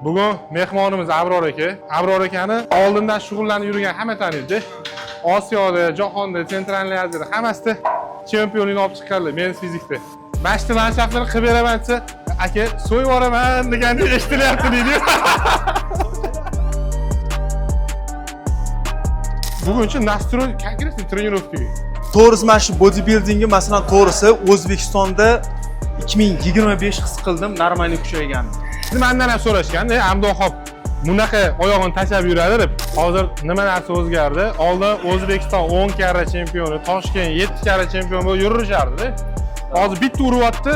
Bugun mehmonimiz Abror aka. Abror akani oldindan shug'ullanib yurgan hamma taniydi. Osiyoda, jahonda, Central Aziyada hammasida chempionlikni olib chiqqanlar men fizikda. Mashti mansablarni qilib beraman desa, aka so'yib yuboraman degandek eshitilyapti deydi. Bugunchi nastroy konkretniy trenirovkaga. To'g'risi mana shu bodybuildingga masalan to'g'risi O'zbekistonda 2025 his qildim, normalniy kuchaygandim. Siz mendan ham so'rashganda, Amdon hop bunaqa oyog'ini tashlab yuradi deb. Hozir nima narsa o'zgardi? Oldin O'zbekiston 10 karra chempioni, Toshkent 7 karra chempion bo'lib yurishardi. Hozir bitta uryapti,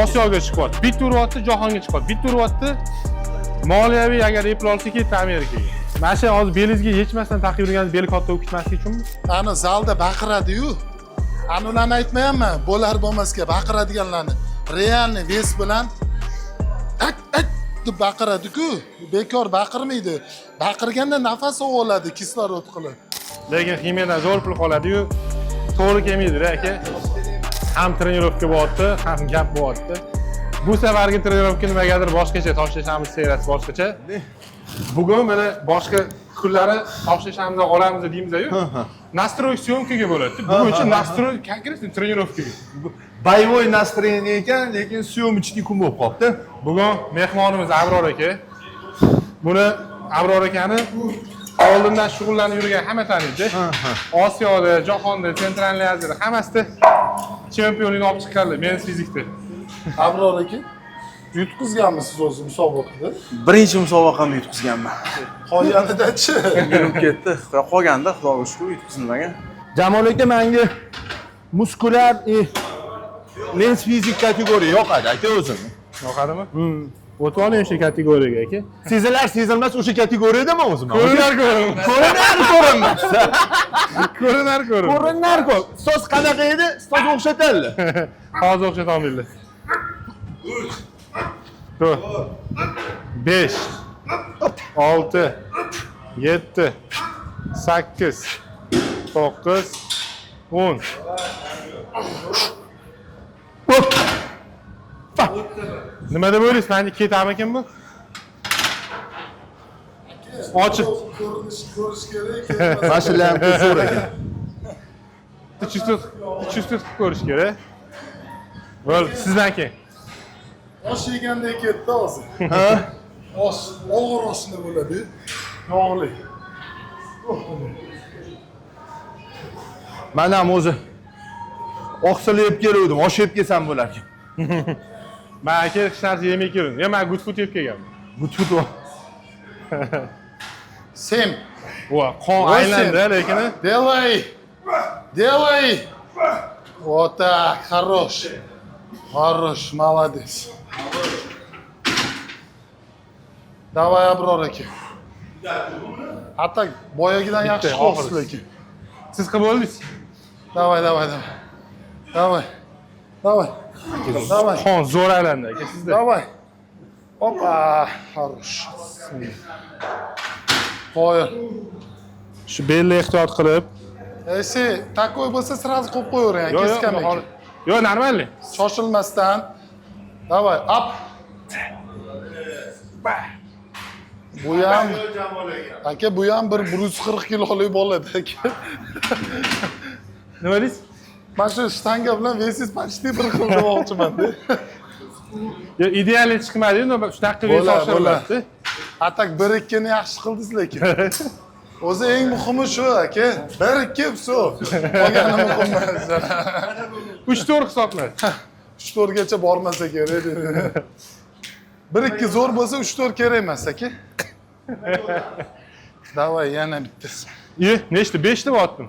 Osiyoga chiqyapti. Bitta uryapti, jahonga chiqyapti. Bitta uryapti, moliyaviy agar eplol olsa ketdi Amerikaga. Mana shu hozir belingizga yechmasdan taqib yurgan bel katta bo'lib ketmaslik uchunmi? Ani zalda baqiradi-yu. Ani ularni aytmayapman, bo'lar bo'lmasga baqiradiganlarni. Realniy ves bilan deb baqiradi-ku. Bekor baqirmaydi. Baqirganda nafas oladi kislorod qilib. Lekin himiyadan zo'r pul qoladi-yu, to'g'ri kelmaydi aka. Ham trenirovka bo'lyapti, ham gap bo'lyapti. Bu safargi trenirovka nimagadir boshqacha tashlashamiz seriyasi boshqacha. Bugun mana boshqa kunlari tashlashamizni olamiz deymiz-ku. Nastroy syomkaga bo'ladi. Bugunchi nastroy konkretniy trenirovkaga. Boyovoy настроение ekan, lekin syomочный kun bo'lib qolibdi. Bugun mehmonimiz Abror aka. Buni Abror akani oldindan shug'ullanib yurgan hamma taniydi. Osiyoda, jahonda, Central Aziyada hammasida chempionlikni olib chiqqanlar men fizikda. Abror aka, yutqizganmisiz o'zi musobaqada? Birinchi musobaqamni yutqizganman. Qolganida-chi? Yurib ketdi. Qolganda Xudoga shukr yutqizilmagan. Jamol aka menga muskulyar lens fizik kategoriya yoqadi aka o'zim. Yoqadimi? O'tib oling o'sha kategoriyaga aka. Sezilar sezilmas o'sha kategoriyadaman o'zim. Ko'rinar ko'rinmas. Ko'rinar ko'rinmas. Ko'rinar ko'p. Ustoz qanaqa edi? Ustoz o'xshatadi. Hozir o'xshata olmaydi. 4 5 6 7 8 9 10 Nima deb o'ylaysiz? Meni ketamikin bu? Ochib. Ko'rish kerak. Mashinlar ham zo'r ekan. Chustut ko'rish kerak. Bo'l, sizdan keyin. Osh yegandek ketdi hozir. Osh, og'ir oshni bo'ladi. Yog'li. Men ham o'zi oqsil yeb keluvdim, osh yeb kelsam bo'lar ekan. Men aka hech narsa yemay keldim. Men good food yeb kelganman. But. Sem. Voy, qon aylandi lekin. Делай. Вот так, хорош. Хорош, молодец. Давай, Abror aka. Hatto boyagidan yaxshi qolsiz lekin. Siz qilib bo'ldingiz. Давай. Qon zo'r aylandi aka sizda. Давай. Опа, хорош. Qo'yil. Shu belni ehtiyot qilib. Esi, takoy bo'lsa sразу qo'yib qo'yavering, keskan ekan. Yo'q, normalniy. Shoshilmasdan. Давай, up. Bu ham aka, bu ham bir 140 kilolik bo'ladi aka. Nima deysiz? Mana shu shtanga bilan vesingiz почти bir xil demoqchiman-da. Yo, idealni chiqmadi-yu, shunaqa ves oshiriladi. Atak 1-2 ni yaxshi qildingiz lekin. O'zi eng muhimi shu aka. 1-2 vso. Qolgani muhim emas. 3-4 hisoblar. 3-4 gacha bormasa kerak. 1-2 zo'r bo'lsa 3-4 kerak emas aka. Davay, yana bittasi. Nechta? 5 ta bo'tdim.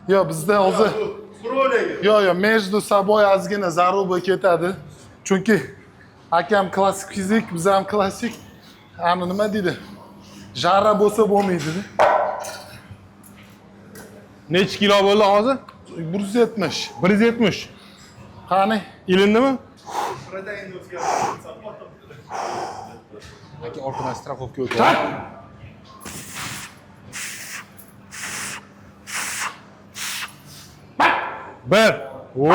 Yo, bizda hozir Yo, между собой ozgina zaruba ketadi. Chunki akam klassik fizik, biz ham klassik. Ani nima deydi? Jara bo'lsa bo'lmaydi. Necha kilo bo'ldi hozir? 170. 170. Qani? Ilindimi? Aka orqadan strafovka o'tdi. Bir. O.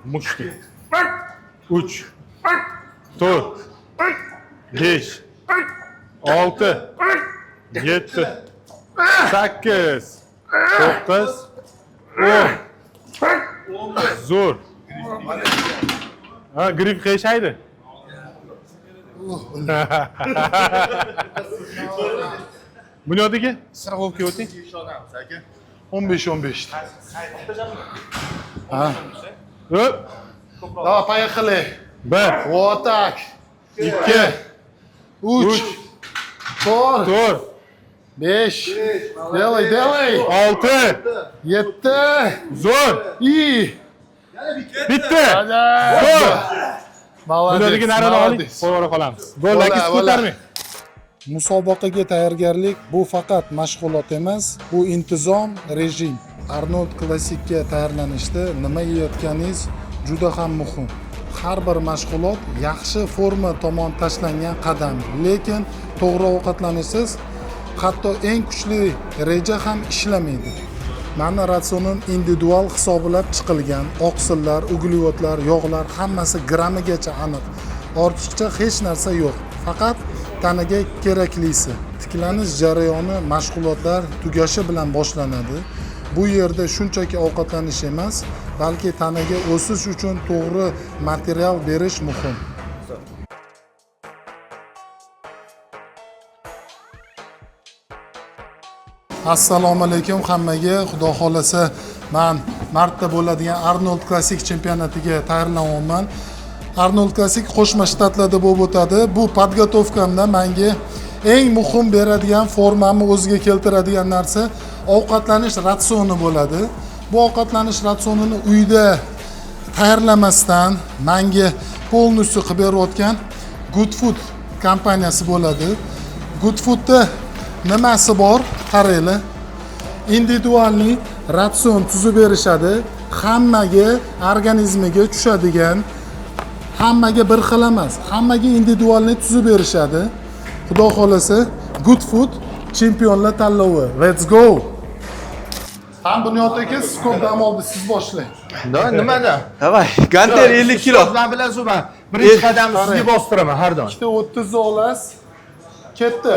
Mushti. 3. 4. 5. 6 7 8 9 10 zo'r. Ha, grip qiyshaydi. Bunyodiga страховка o'ting. 15-15. Ha. Hop. Давай, поехали. 1 Вот так. 2 3 4 4 5 Делай, делай. 6 7 zo'r. И Bitti. Zo'r. Молодец. Bunyodiga narani oling. Qo'yib qolamiz. Gollarni ko'tarmang. Musobaqaga tayyorgarlik bu faqat mashg'ulot emas, bu intizom, rejim. Arnold Klassikka tayyorlanishda nima yeyotganingiz juda ham muhim. Har bir mashg'ulot yaxshi forma tomon tashlangan qadam, lekin to'g'ri ovqatlanishsiz hatto eng kuchli reja ham ishlamaydi. Mani ratsionim individual hisoblab chiqilgan. Oqsillar, uglevodlar, yog'lar hammasi grammigacha aniq. Ortiqcha hech narsa yo'q. Faqat tanaga keraklisi. Tiklanish jarayoni mashg'ulotlar tugashi bilan boshlanadi. Bu yerda shunchaki ovqatlanish emas, balki tanaga o'sish uchun to'g'ri material berish muhim. Assalomu alaykum hammaga. Xudo xolasa men martda bo'ladigan Arnold Classic chempionatiga tayyorlanyapman. Arnold Classic Qo'shma Shtatlarda bo'lib o'tadi. Bu podgotovkamda menga eng muhim beradigan, formamni o'ziga keltiradigan narsa ovqatlanish ratsioni bo'ladi. Bu ovqatlanish ratsionini uyda tayyorlamasdan menga polностью qilib berayotgan Good Food kompaniyasi bo'ladi. Good Foodda nimasi bor? Qaranglar. Individualniy ratsion tuzib berishadi. Hammaga organizmiga tushadigan, hammaga bir xil emas, hammaga individualniy tuzib berishadi. Xudo xolasa Good Food chempionlar tanlovi. Let's go. Ham Bunyod aka, siz ko'p dam oldi, siz boshlang. Nimada? Давай, gantel 50 kilo. Sizlar bilasiz, men birinchi qadamni sizga bostiraman har doim. Ikkita 30 olasiz. Ketdi.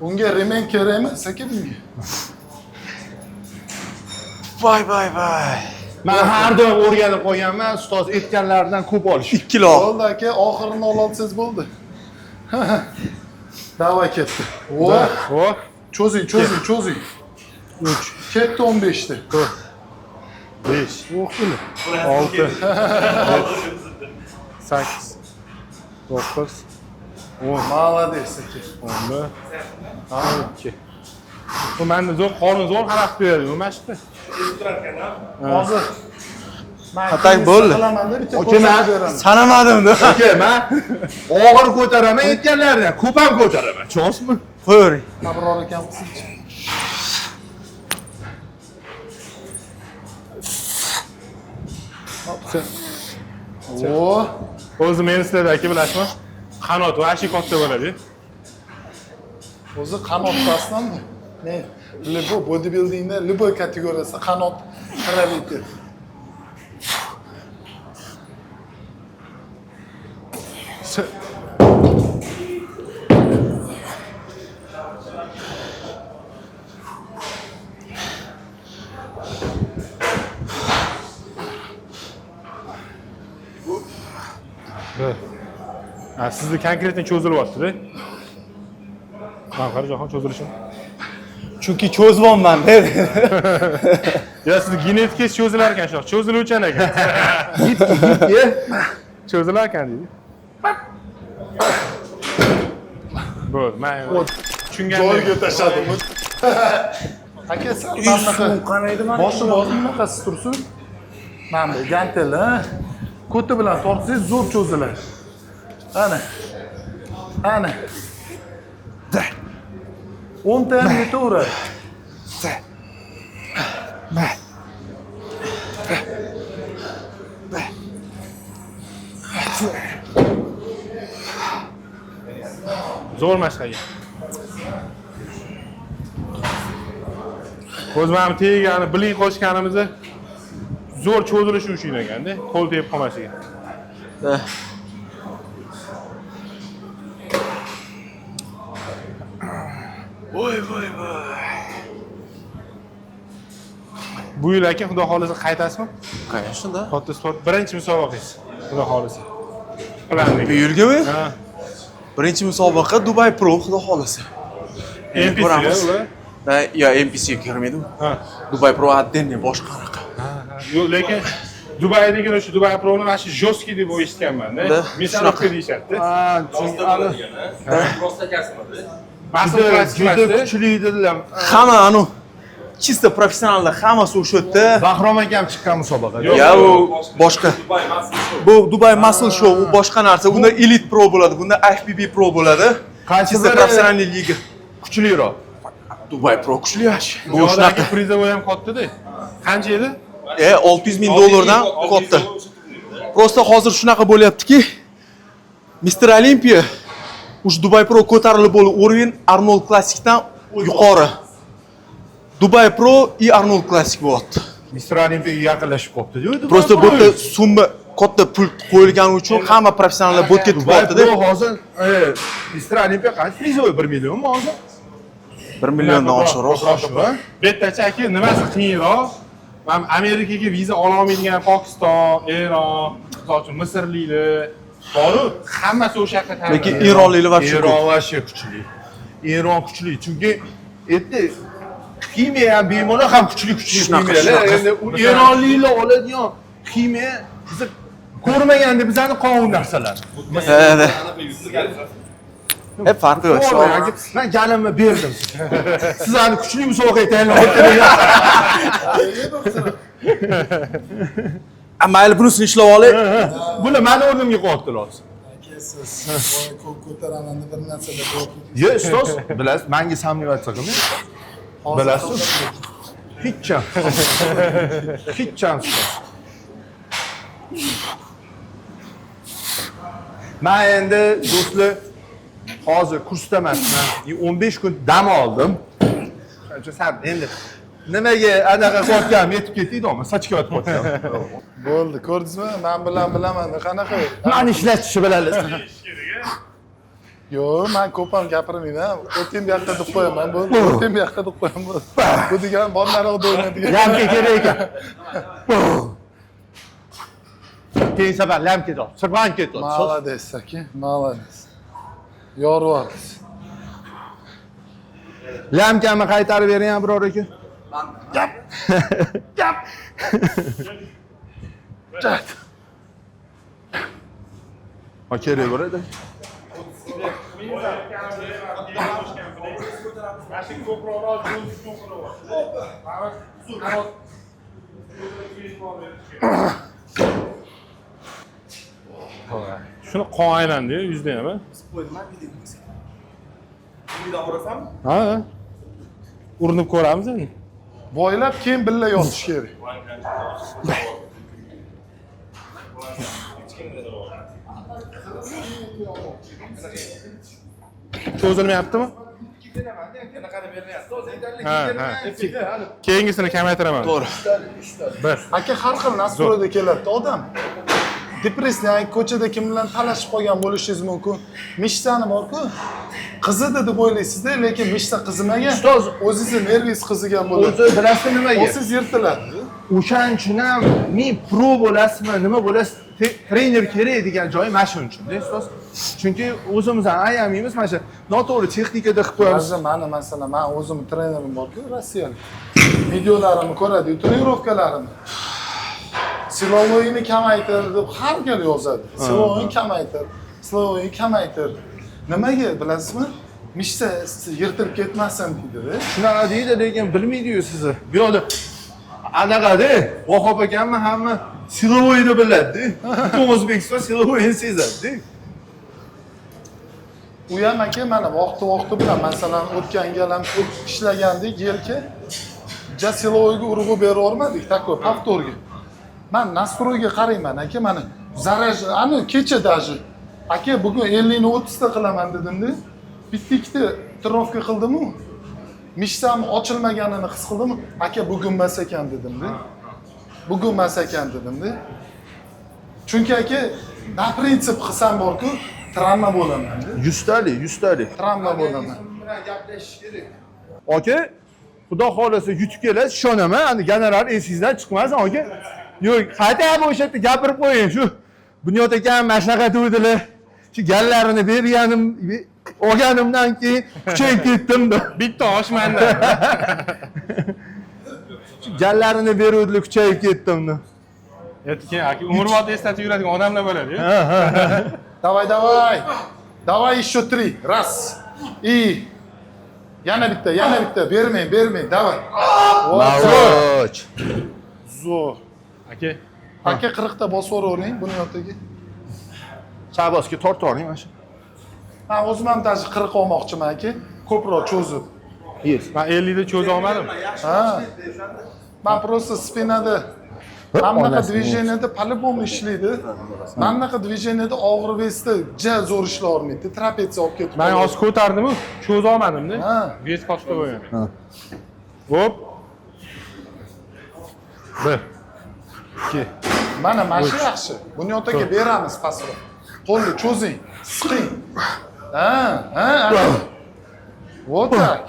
Unga remen kerakmi? Aka bunga. Voy. Men har doim o'rganib qo'yganman, ustoz aytganlaridan ko'p olish. 2 kilo. Bo'ldi aka, oxirini ololsangiz bo'ldi. Davay ketdi. Hop. Cho'zing. 3. Ketdi 15 ta. 5 O'qili. 6 8 9 10 Молодец aka. 11 12 Bu menda zo'r qorin zo'r xalaqit beradi, bu mashqda. Hozir Atay bo'ldi. Aka, men Sanamadim-da. aka, men og'ir ko'taraman, aytganlaridan ko'p ham ko'taraman. Chosmi? Qo'ying. Abror akam qilsin. O'zi men sizlarda aka bilasizmi? Qanot va ashi katta bo'ladi. O'zi qanot baslanmi? Ne? Любой bodybuildingda любой kategoriyasi qanot qiradi. Sizni konkretni cho'zilyapti-da. Qani jahon cho'zilishi. Chunki cho'zvonman dedi. Ya sizni genetikangiz cho'zilar ekan shu. Cho'ziluvchan ekan. Cho'zilar ekan deydi. Bo'ldi, men tushungandim. Joyga tashladim. Aka, sen bunaqa Qanaydi mana? boshi bunaqasi tursin. Mana bu gantel, ha? Ko'ti bilan tortsangiz zo'r cho'ziladi. Ana. 10 ta ham yetaveradi. Zo'r mashqaga. O'zim tegani, biling qo'shganimizda zo'r cho'zilishi uchun ekanda, qo'l tegib qolmasligiga. Voy. Bu yil aka xudo xolisa qaytasizmi? Конечно, да. Katta sport birinchi musobaqangiz. Xudo xolisa. Planning. Bu yilgami? Ha. Birinchi musobaqa Dubai Pro, xudo xolisa. NPC ko'ramiz. ular. Ya NPC ga kirmaydi. Ha. Dubai Pro отдельный boshqa qanaqa. Yo'q, lekin Dubaydagi o'sha Dubai Pro'ni mana shu Joski deb eshitganman-da. Da, Misalokka deyishadi. Ha, Mas'ul juda klassik kuchli dedilar. Hamma anu чисто professionallar hammasi o'sha yerda. Bahrom akam chiqqan musobaqa. Ya u boshqa. Bu Dubai Muscle Show u boshqa narsa. Bunda Elite Pro bo'ladi, bunda FBB Pro bo'ladi. Qaysi Чисто biri professional liga. kuchliroq? Dubai Pro kuchli yaxshi. Bu Bu shunaqa. prizovoy ham katta-da. Qancha edi? 600 ming dollardan katta. Просто hozir shunaqa bo'lyaptiki, Mr. Olympia ush Dubai Pro ko'tarilib bo'lib, уровень Arnold Classic'dan yuqori. Dubai Pro и Arnold Classic bo'lyapti. Mr. Olimpiyaga yaqinlashib qopti-ku. Просто bu yerda summa katta pul qo'yilgani uchun hamma professionallar bu yerga ketib Dubai qolyapti-da. Pro hozir Mr. Olimpiya qancha prizoy 1 millionmi hozir? 1 milliondan oshiqroq. Oshiqroq. Bettachi aka, nimasi qiyinroq? Men Amerikaga viza ola olmaydigan Pokiston, Eron, masalan, Misrliklar boru, hammasi o'sha yoqqa tanladi. Lekin Eronliklar вообще Eron ko'p. вообще kuchli. Eron kuchli, chunki endi ximiya ham bemalol ham kuchli Shunaqa, ximiyalar. shunaqa. Endi u Eronliklar oladigan ximiya biz ko'rmaganda bizani qonun narsalar. Hep farqi yo'q. To'g'ri, men janimni berdim. Sizlarni kuchli musobaqaga tayyorlayapti. Mayli bunisini ishlab olay. Buni meni o'rnimga qo'yibdilar hozir. Ko'taraman bir narsa deb Yo, ustoz, bilasiz, menga samimiyyat qilmang. Bilasiz? Hech chans. Hech chans. Men endi do'stlar hozir kursda emasman. 15 kun dam oldim. Sen endi nimaga anaqa qotganim yetib ketdingmi? Sochga yotib qotgan. bo'ldi, ko'rdingizmi? Men bilaman, qanaqa. Mani ishlatishni bilasiz. Yo'q, men ko'p ham gapirmayman. O'tin bu yoqqa deb qo'yaman, bo'ldi. O'tin bu yoqqa deb qo'yaman, bo'ldi. Bu degan bornaroqda o'ynaydigan. Lamka kerak ekan. Keyin safar lamka dor. Sirban ketdi. Молодец, aka, молодец. Yorvorsiz. Lamkamni qaytarib bering ham biror aka. Gap. Gap. Chat. Ha kerak bo'ladi. Shuni qon aylandi-yu, yuzda ham. Ha? Urinib ko'ramiz endi. Boylab keyin billa yotish kerak. Cho'zilmayaptimi? Ha. Keyingisini kamaytiraman. To'g'ri. Bir. Aka har xil nastroyda keladi odam. Depressiya, ko'chada kim bilan talashib qolgan bo'lishingiz mumkin. Mishtani bor-ku. Qizidi deb o'ylaysizda, lekin mishta qizimagan. Ustoz, o'zingizni nervingiz qizigan bo'ladi. O'zi bilasizmi nimaga? O'siz yirtiladi. O'shaning uchun ham men pro bo'lasizmi, nima bo'lasiz, trener kerak degan joyi mana shuning uchun, ustoz. Chunki o'zimiz ham ayamaymiz, mana shu noto'g'ri texnikada qilib qo'yamiz. Mani masalan, men o'zim trenerim bor-ku, rossiyalik. Videolarimni ko'radi, trenirovkalarimni. Silovoyini kamaytir deb har gal yozadi. Silovoyini kamaytir, silovoyini kamaytir. Nimaga bilasizmi? Mishta yirtilib ketmasin deydi-da. Shunaqa deydi, lekin bilmaydi-yu sizni. Bu yoqda anaqada Vahob akamni hamma silovoyini biladi. Butun O'zbekiston silovoyini sezadi. U ham aka mana vaqti bilan masalan o'tgan gal ham ko'p ishlagandik yelka. Ja silovoyga urg'u beravermadik, takoy повторga. Men nastroyga qarayman aka, mana zaraj, ani kecha даже. Aka bugun 50 ni 30 ta qilaman dedim-da. Bitta ikkita trofka qildim-ku. Mishtam ochilmaganini his qildim. Aka bugun emas ekan dedim-da. Bugun emas ekan dedim-da. Chunki aka, na prinsip qilsam bor-ku, travma bo'laman. 100 talik. Travma bo'laman. Bilan gaplashish kerak. aka xudo xolasa yutib kelasiz, ishonaman. Endi general esingizdan chiqmasin, aka. Yo'q, qayta o'sha yerda gapirib qo'ying. Shu Bunyod akam mana shunaqa degdilar. Shu gallarini berganim, olganimdan keyin kuchayib ketdim. Bitta oshmanda. Shu gallarini beruvdilar, kuchayib ketdim. Keyin aka umrbod eslatib yuradigan odamlar bo'ladi-ku. Давай, давай. Давай еще 3. Раз. И. Yana bitta. Bermang. Давай. Mavzuch. Zo'r. Aka, Aka 40 ta bosib yuravering buni yotiga. Shabosga tortoring mana shu. Men o'zim ham tashi 40 olmoqchiman aka. Ko'proq cho'zib. Yes. men 50 da cho'za olmadim. Ha. Men просто spinada hamma движенияda по-любому ishlaydi. Hamma движенияda og'ir vesda ja zo'r ishla olmaydi. Trapetsiya olib ketib. Men hozir ko'tardim-ku, cho'za olmadim-da. Ha. Ves qochdi bo'lgan. Hop. 1 2 Mana shu yaxshi. Buni yotaga beramiz pastroq. Qo'lni cho'zing, siqing. Ha. Вот так.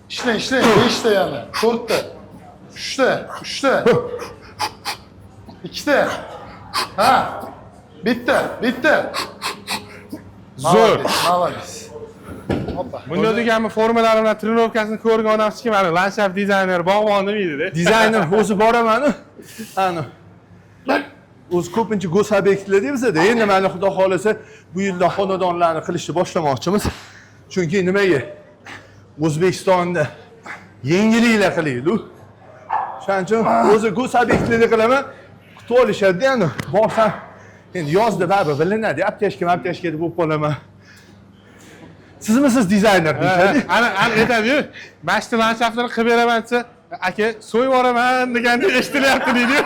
Ishlang, 5 ta yana, 4 ta. 3 ta. 2 ta. Ha. Bitta. Zo'r. Молодец. Hoppa. Bunda deganmi formalar bilan trenirovkasini ko'rgan odam hech kim mana landshaft dizayner, bog'bon demaydi-da. Dizayner o'zi boraman. Ana. O'zi ko'pincha go'z obyektlar bizda. Endi mana xudo xolasa bu yilda xonadonlarni qilishni boshlamoqchimiz. Chunki nimaga? O'zbekistonda yangiliklar qilaylik. Shuning uchun o'zi go'z obyektlarni qilaman. Kutib olishadi endi. Borsam endi yozda baribir bilinadi. Apteshka deb bo'lib qolaman. Sizmisiz dizayner deyishadi. Ana aytadi-yu, mashina landshaftini qilib beraman desa, aka, so'yib yuboraman deganda eshitilyapti deydi.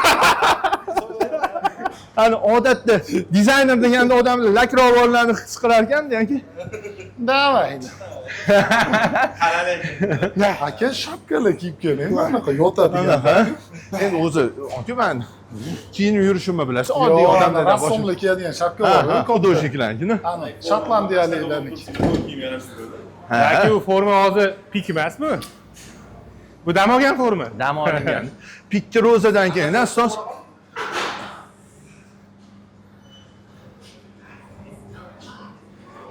Ana odatda dizayner deganda odamlar lakrovorlarni his qilar ekan-da, yoki Давай. Aka shapkalar kiyib keling. Bunaqa yotadigan. endi o'zi men kiyinib yurishimni bilasiz, oddiy odamlardan boshqa. Rassomlar kiyadigan shapka bor. Xudojniklarnikini. Ana, shotlandiyaliklarniki. Yoki u forma hozir pik emasmi? Bu dam olgan forma. Dam olingan. Pikka ro'zadan keyin ustoz.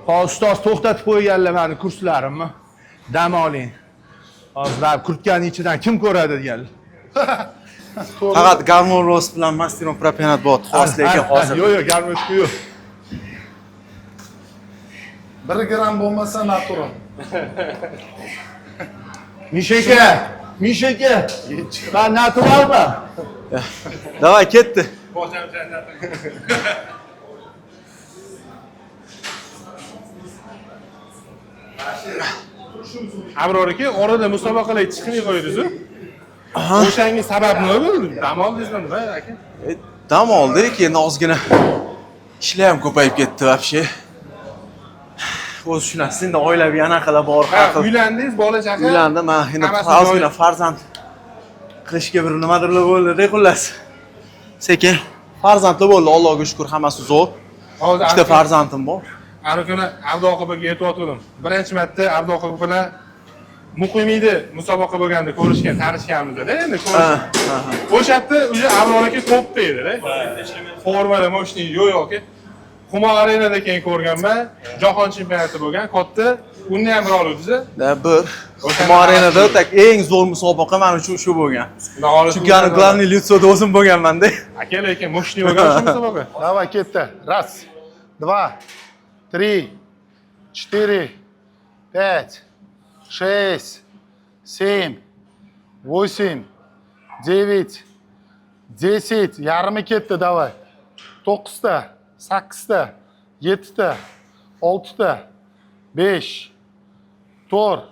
Hozir ustoz to'xtatib qo'yganlar meni kurslarimni. Dam oling. Hozir baribir kurtkaning ichidan kim ko'radi deganlar. Faqat garmon rost bilan masteron propenat bor. Xos lekin hozir. Yo'q, garmoshka yo'q. 1 gram bo'lmasa natural. Mishaka. Ben naturalman. Davay ketdi. Abror aka, orada musobaqalar chiqmay qo'ydingiz-ku. O'shangi sabab nima bo'ldi? Dam oldingizmi, aka? Dam oldik, endi ozgina ishlar ham ko'payib ketdi вообще. O'z shunasi, endi oilaviy anaqalar bor. Uylandingiz, bola chaqa? Uylandim, men endi ozgina farzand qilishga bir nimadirlar bo'ldi, xullas. Sekin farzandli bo'ldi, Allohga shukr, hammasi zo'r. Hozir ikkita farzandim bor. Ana kuni Abduoqibaga aytayotgandim. Birinchi marta Abduoqib bilan muqimiydi musobaqa bo'lganda ko'rishgan, tanishganmiz-da, endi ko'rishgan. O'sha yerda уже Abror aka to'pda edi-da. Formada moshni yo'q-yo'q. Humo arenada keyin ko'rganman. Jahon chempionati bo'lgan, katta. Uni ham g'olibsiz. Bir Humo arenada tak eng zo'r musobaqa men uchun shu bo'lgan. Chunki ana главный лицоda o'zim bo'lganman-da. Aka, lekin moshni bo'lgan shu musobaqa. Давай, ketdi. 1, 2, 3, 4, 5, 6, 7, 8, 9, 10, yarmi ketdi, давай. 9 ta, 8 ta, 7 ta, 6 ta, 5, 4,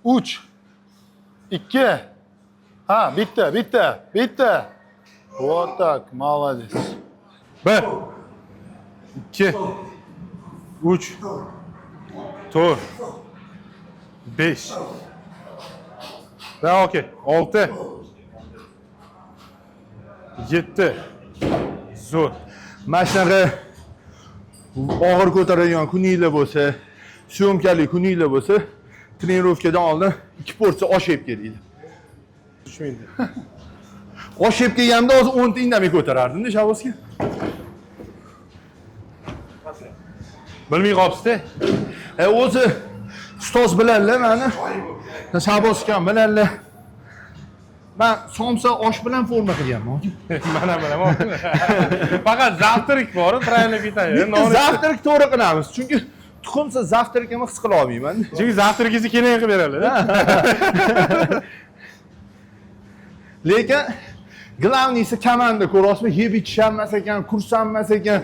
3, 2. Ha, bitta. Вот так, молодец. 1 2 3 4 5 Daha okey. 6 7 Zo'r. Mana shunaqa og'ir ko'taradigan kuninglar bo'lsa, syomkali kuninglar bo'lsa, Trenirovkadan oldin 2 porsiya osh yeb kelinglar. Tushmaydi. Osh yeb kelganda hozir 10 ta indamay ko'tarardim-da Shabozga. Bilmay qolibsiz-da. O'zi ustoz bilanlar meni. Shaboz ham bilanlar. Men somsa osh bilan forma qilganman. Mana bilaman. Faqat zavtrak bor, правильно pitание. Zavtrak to'g'ri qilamiz. Chunki tuxumsiz zavtrakni his qila olmayman. Chunki zavtrakingizni keyin qilib beradilar. Lekin glavniysi komanda ko'rasizmi? Yeb ichishmas ekan, kursanmas ekan,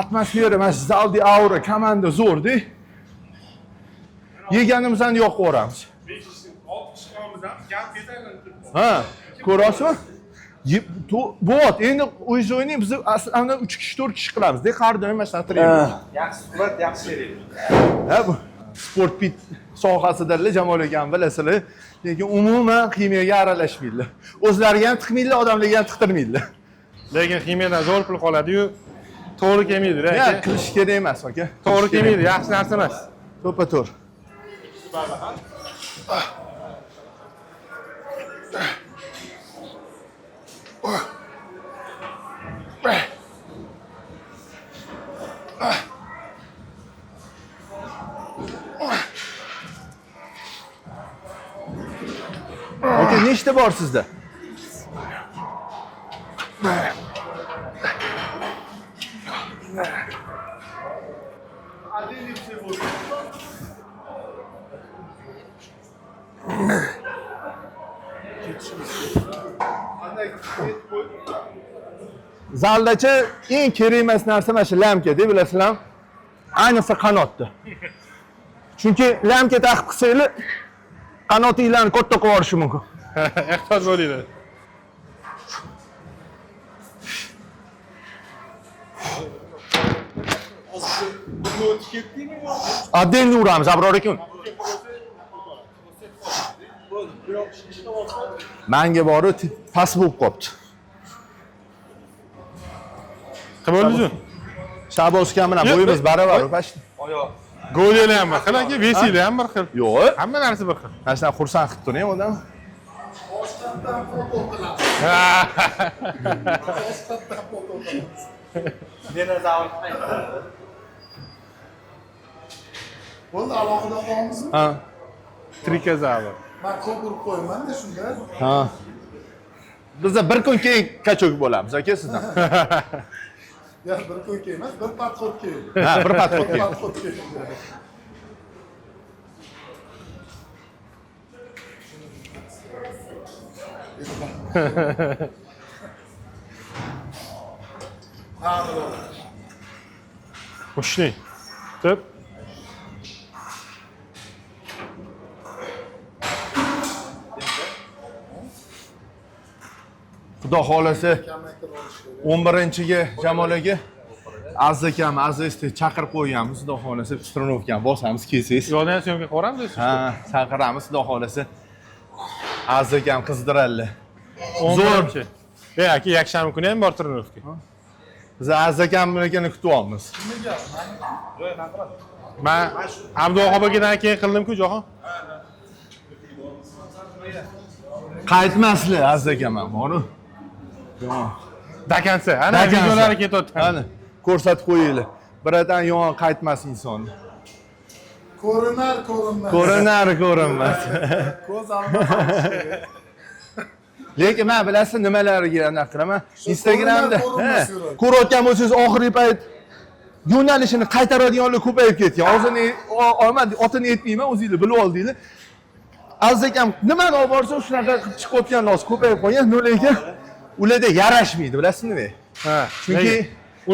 atmosfera, mana shu zaldi aura komanda zo'rda. Yeganimizni yoqib yuboramiz. 5 kishi, 6 kishi qolamiz ham, gap ketadi. Ha, ko'rasizmi? Bo't, endi o'yini biz aslida 3 kishi, 4 kishi qilamiz-da, har doim mana shunaqa trening. Yaxshi suhbat, yaxshi sherik. Ha, bu sport pit sohasidalar, Jamol akam bilasizlar, lekin umuman ximiyaga aralashmaydilar. O'zlariga ham tiqmaydilar, odamlarga ham tiqtirmaydilar. Lekin ximiyadan zo'r pul qoladi-yu, to'g'ri kelmaydi-da. Ya, qilish kerak emas, aka. To'g'ri kelmaydi, yaxshi narsa emas. To'ppa-to'g'ri. Aka, nechta bor sizda? Zaldachi eng kerak emas narsa mana shu lamka deb bilasizlar. Ayniqsa qanotda. Chunki lamka taqib qilsanglar, qanotinglarni katta qilib yuborishi mumkin. Ehtiyot bo'linglar. Отдельно uramiz, Abror aka. Menga bori past bo'lib qopti. Qilib bo'ldi-ku. Shaboz aka bilan bo'yimiz baravar, past. Go'llar ham bir xil, aka, vesiylar ham bir xil. Yo'q. Hamma narsa bir xil. Mana shundan xursand qilib turing odam. Bo'ldi, alohida qo'yamizmi? Ha. Trikazavr. Men ko'p urib qo'yaman-da shunda. Ha. Bizda bir kun keyin kachok bo'lamiz, aka, sizdan. Ya bir kun keyin emas, bir podxod keyin. Ha, bir podxod keyin. Podxod keyin. Ha, bo'ldi. Qo'shning. Tip. Xudo xolasa 11-ga Jamol aka Aziz akam, Azizni chaqirib qo'yganmiz, xudo xolasa trenovkani bosamiz, kelsangiz. Yo'ldan syomka qilamiz. Ha, chaqiramiz, xudo xolasa. Aziz akam qizdiradilar. Zo'r. Aka, yakshanba kuni ham bor trenovka. Biz Aziz akam bilan kutyapmiz. Men Abduvohab akadan keyin qildim-ku, Jahon. Qaytmaslar Aziz akam ham, bor-ku. Dakansa, ana videolari ketyapti. Ana, ko'rsatib qo'yinglar. Birdan yon qaytmas inson. Ko'rinar, ko'rinmas. Ko'rinar, ko'rinmas. Ko'z olmas. Lekin men bilasiz nimalarga anaqa qilaman? Instagramda ko'rinmas yuradi. ko'rayotgan bo'lsangiz oxirgi payt yo'nalishini qaytaradiganlar ko'payib ketgan. O'zini otini aytmayman, o'zingizlar bilib oldinglar. Aziz akam nimani olib borsa shunaqa qilib chiqayotgan narsa ko'payib qolgan, lekin ularda yarashmaydi, bilasizmi nima? Ha, chunki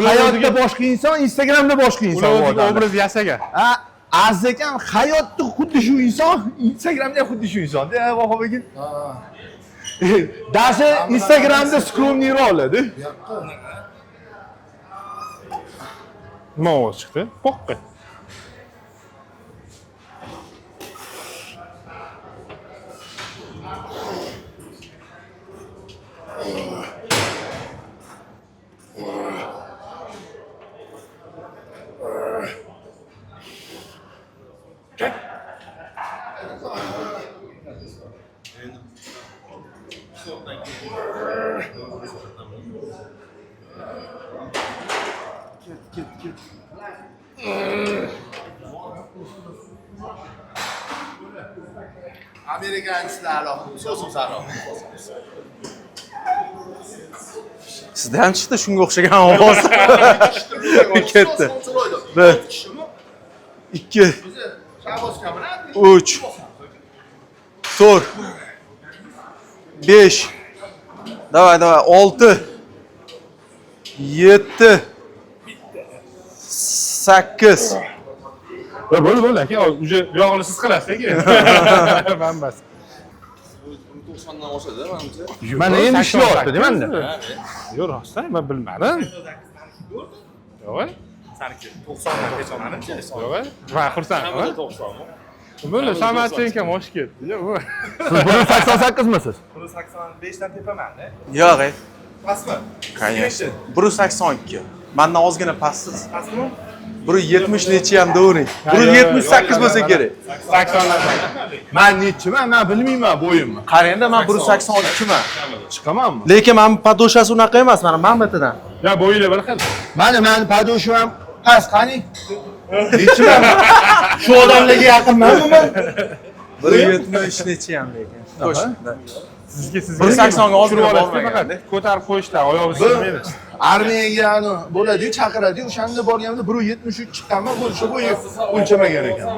hayotda boshqa inson, Instagramda boshqa inson ular odamlar. obraz yasagan. Ha, Aziz akam hayotda xuddi shu inson, Instagramda xuddi shu inson-da, Vahob aka. Даже Instagramda skromniyroqlar-da. Nima ovoz chiqdi? Poqqa. Amerikan style. So'zim saro. Sizda ham chiqdi shunga o'xshagan ovoz. Ketdi. 1 2 3 4 5 Давай, 6 7 8 Bo'ldi, aka. Uje bu yog'ini siz qilasiz, aka. Men bas. 90dan oshadi menimcha. Mana endi ishlayapti, deyman-da. Yo'q, rostdan men bilmadim. Yo'q. Saniki 90dan hech olmadim-chi. Yo'q. Men xursandman. 90mi? Bo'ldi, Samarqandga mosh ketdi. Yo'q. Siz buni 88misiz? Buni 85 dan tepaman-da. Yo'q. Pastmi? Конечно. 182. Mendan ozgina pastsiz. Pastmi? 170 nechi ham davring. 178 bo'lsa kerak. 80dan. Men nechiman? Men bilmayman bo'yimni. Qarangda men 182 man. Chiqamanmi? Lekin men podoshasi unaqa emas, mana Mamatidan. Ya bo'yinglar bir xil. Meni padoshim ham past qani? Nechiman? Shu odamlarga yaqinmanmi men? 170 nechi ham lekin. Xo'sh. Sizga 180 ga ozgina bormagan. faqat ko'tarib qo'yishdan oyoq sinmaydi. Armiyaga chaqiradi-yu, o'shanda borganimda 173 chiqqanman, bo'lishi bo'yi o'lchamagan ekan.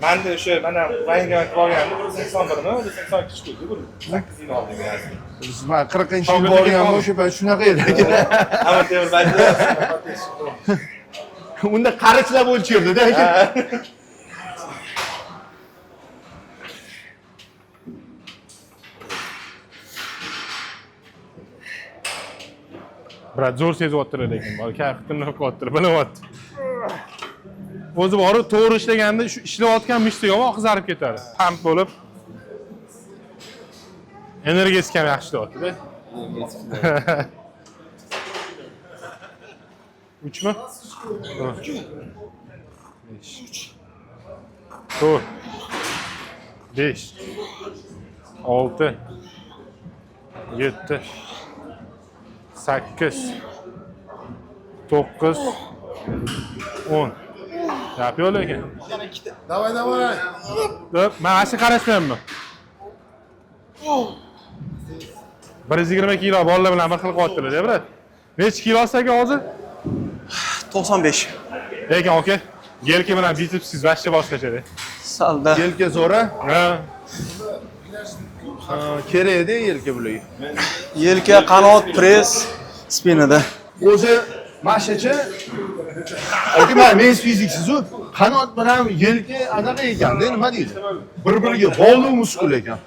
Menda o'sha mana voyinga borganimda 181mi, 182 chiqdi. 8 yil oldin yani. Men 40-yil borganman, o'sha payt shunaqa edi. Amateur bayda. Unda qarichlar o'lchirdi-da. Biroq zo'r sezyaptilar lekin, bor kayfini qilyaptilar, bilyapti. O'zi borib to'g'ri ishlaganda shu ishlayotgan mishda yomon qizarib ketadi. Pamp bo'lib. Energiyasi ham yaxshi ishlayapti-da. 3mi? 4 5 6 7 8 9 10 yapıyor lekin. Davay. Men mana shu qarashmayapman. 120 kilo bolalar bilan bir xil qilyaptilar-da, brat. Necha kilosi aka hozir? 95. Lekin aka, yelka bilan bitsepsiz vashcha boshqacha-da. Salda. Yelka zo'ra, Ha. kerak edi yelka bularga. Yelka, qanot, press, spinada. O'zi mashachi men fiziksiz-u, qanot bilan yelka anaqa ekan-da, nima deydi? Bir-biriga bog'liq muskul ekan.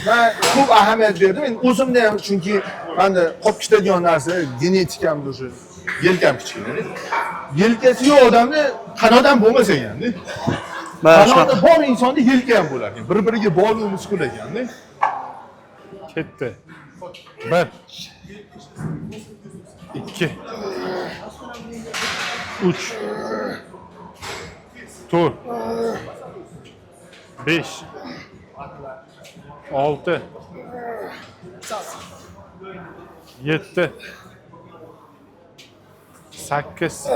Men ko'p ahamiyat berdim. Men o'zimda ham, chunki menda qolib ketadigan narsa genetikam o'sha yelkam kichkina. Yelkasi yo'q odamda qanot ham bo'lmasa ekanda. Qanoti bor insonda yelka ham bo'lar ekan. Bir-biriga bog'liq muskul ekanda. Ketdi. 1 2 3 4 5 6 7 8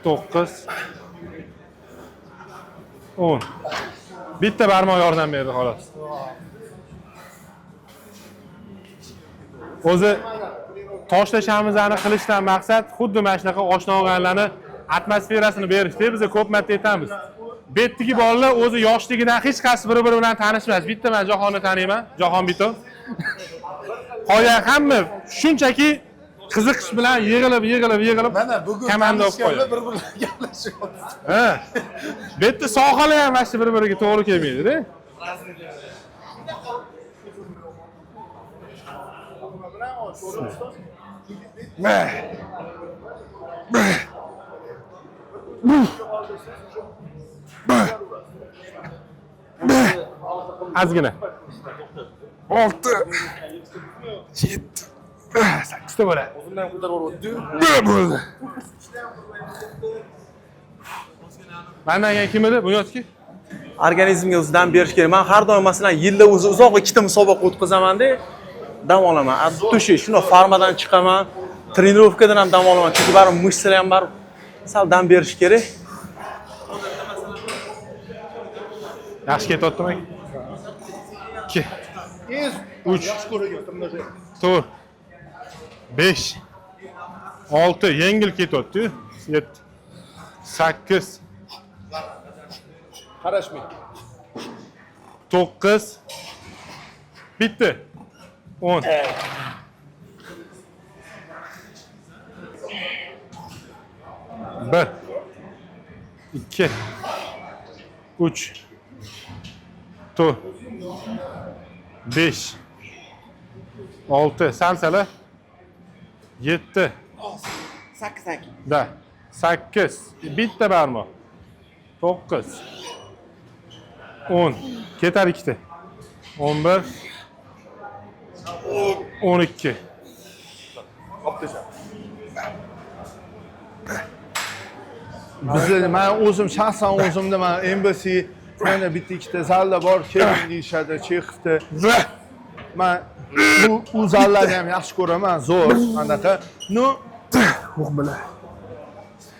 9 10 Bitta barmoq yordam berdi xolos. O'zi toshlashamizni qilishdan maqsad xuddi mana shunaqa oshna olganlarni atmosferasini berishda biz ko'p marta aytamiz. Betdagi bolalar o'zi yoshligidan hech qaysi bir-biri bilan tanishmas. Bitta men Jahonni taniyman, Jahon Bito. Qolgan hamma shunchaki qiziqish bilan yig'ilib Mana bugun komanda olib qo'yadi. bir-birlariga gaplashyapti. Ha. Bitta sohalar ham mana shu bir-biriga to'g'ri kelmaydi-da. Azgina. 6 7 8 ta bo'ladi. O'zimdan ko'tarib yubordi. Bo'ldi. Mendan keyin kim edi? Bunyodki? Organizmga o'zidan berish kerak. Men har doim masalan yilda o'zi uzoq ikkita musobaqa o'tkazaman-da, dam olaman. Tushi, shuni farmadan chiqaman. trenirovkadan ham dam olaman. Chunki baribir mышцалар ham baribir sal dam berish kerak. Yaxshi ketyaptimi? 2 3 4 5 6 yengil ketyapti. 7 8 Qarashmang. 9 bitti. 10 1 2 3 4 5 6 salsala 7 8. da 8 bitta barmoq 9 10 ketar ikkita 11 12 Bizda men o'zim shaxsan o'zimda men embassy mana bitta ikkita zalda bor, keling deyishadi, Chexovda. Men u zallarni ham yaxshi ko'raman, zo'r, anaqa. No, muhbilar.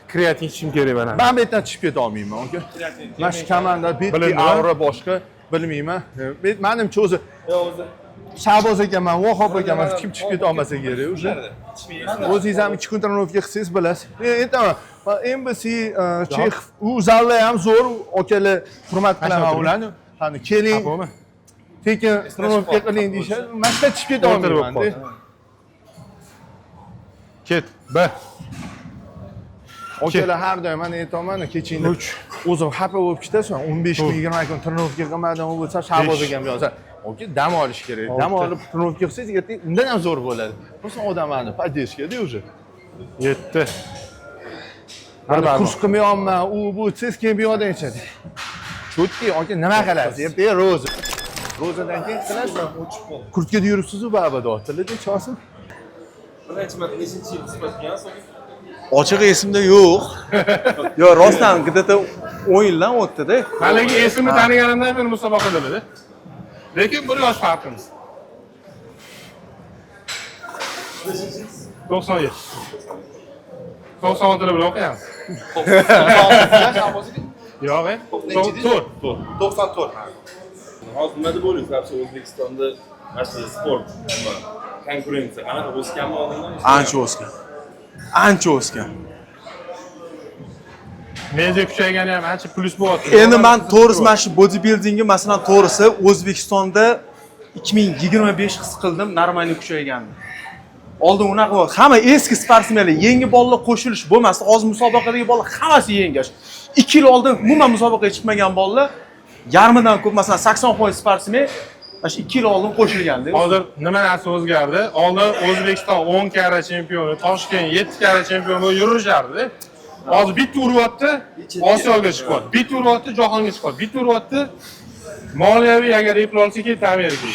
kreatin ichishim kerak mana. Men bu yerdan chiqib keta olmayman, aka. Mana shu komanda bitta avro boshqa bilmayman. Menimcha o'zi Shahboz akaman, Vahob akaman kim chiqib keta olmasa kerak o'sha. O'zingiz ham 2 kun trenirovka qilsangiz bilasiz. Aytaman, embassy Chexov u zallar ham zo'r, akalar hurmat qilaman ularni. Qani keling. Tekin trenirovka qiling deyishadi. Men shu chiqib keta olmayman-da. Ket. 1 Okalar har doim men aytaman, kechingda o'zim xafa bo'lib ketasan, 15 kun 20 kun trenirovka qilmadim bo'lsa Shahboz akam yozadi. Oka dam olish kerak. Dam olib trenirovka qilsangiz, ertaga undan ham zo'r bo'ladi. Bo'lsa odamlarni поддержкада уже. 7 Mana kurs qilmayapman, u bu siz keyin bu yoqdan aytadi. Chotki, aka nima qilasiz? Ertaga roza. Rozadan keyin qilasiz. Kurtkada yuribsiz-ku ba'bada otiladi, chosin. Ochiq esimda yo'q. Yo, rostdan где-то 10 yildan o'tdi-da. Haligi esimni taniganimdan beri musobaqadalarda. Lekin bir yosh farqimiz. 97. 96 bilan o'qiyapmiz. Yo'q, 94. Hozir nima deb o'ylaysiz? O'zbekistonda mana shu sport nima konkurensiya qanaqa o'sganmi oldindan? Ancha o'sgan. Ancha o'sgan. media kuchaygani ham ancha plus bo'lyapti. Endi men to'g'risi mana shu bodybuildingga masalan to'g'risi O'zbekistonda 2025 his qildim, normalniy kuchayganini. Oldin unaqa bo'ldi. Hamma eski sportsmenlar, yangi bolalar qo'shilish bo'lmasdi. Hozir musobaqadagi bolalar hammasi yengash. 2 yil oldin umuman musobaqaga chiqmagan bolalar yarmidan ko'p, masalan 80% sportsmen mana shu 2 yil oldin qo'shilgandi. Hozir nima narsa o'zgardi? Oldin O'zbekiston 10 karra chempioni, Toshkent 7 karra chempioni bo'lib yurishardi. Hozir bitta uryapti, Osiyoga chiqyapti. Bitta uryapti, jahonga chiqyapti. Bitta uryapti, moliyaviy agar eplolsa keyin Amerikaga.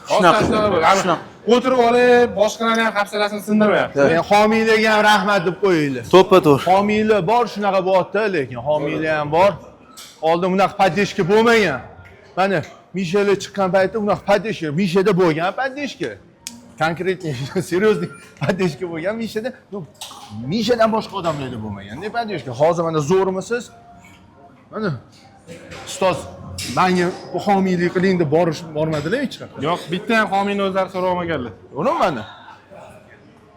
Shunaqa. O'tirib olib, boshqalarning ham hafsalasini sindirmayapti. Men homiylarga ham rahmat deb qo'yinglar. To'ppa-to'g'ri. Homiylar bor, shunaqa bo'lyapti, lekin homiylar ham bor. Oldin bunaqa поддержка bo'lmagan. Mana Mishela chiqqan paytda unaqa поддержка, Mishada bo'lgan поддержка. Konkretniy, seriozniy поддержка bo'lgan Mishada, Mishadan boshqa odamlarda bo'lmagan. Ne поддержка? Hozir mana zo'rmisiz? Mana ustoz menga bu homiylik qiling deb bormadilar hech qachon. Yo'q, bitta ham homiyni o'zlari so'ramaganlar. Uni mana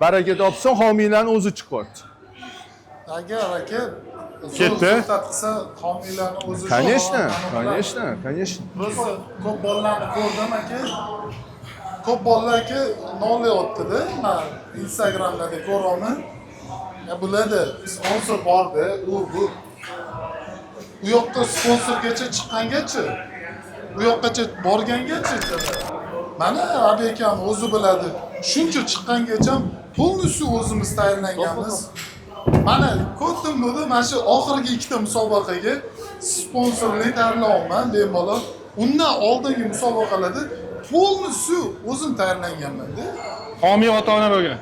baraka topsin, homiylarni o'zi chiqyapti. Agar aka Ketdi. qilsa homiylarni o'zi Конечно, конечно, конечно. Rosa ko'p bolalarni ko'rdim aka. Ko'p bolalar aka nolayapti-da. Men Instagramlarda ko'raman. Ya bularda sponsor bor-da, bu. U yoqqa sponsorgacha chiqqangacha, u yoqqacha borgangacha. Mana abi akam o'zi biladi. Shuncha chiqqangacha полностью o'zimiz tayyorlanganmiz. Mana ko'rdim buni, mana shu oxirgi ikkita musobaqaga sponsorlik tayyorlayapman bemalol. Undan oldingi musobaqalarda полностью o'zim tayyorlanganman-da. Homiy ota-ona bo'lgan.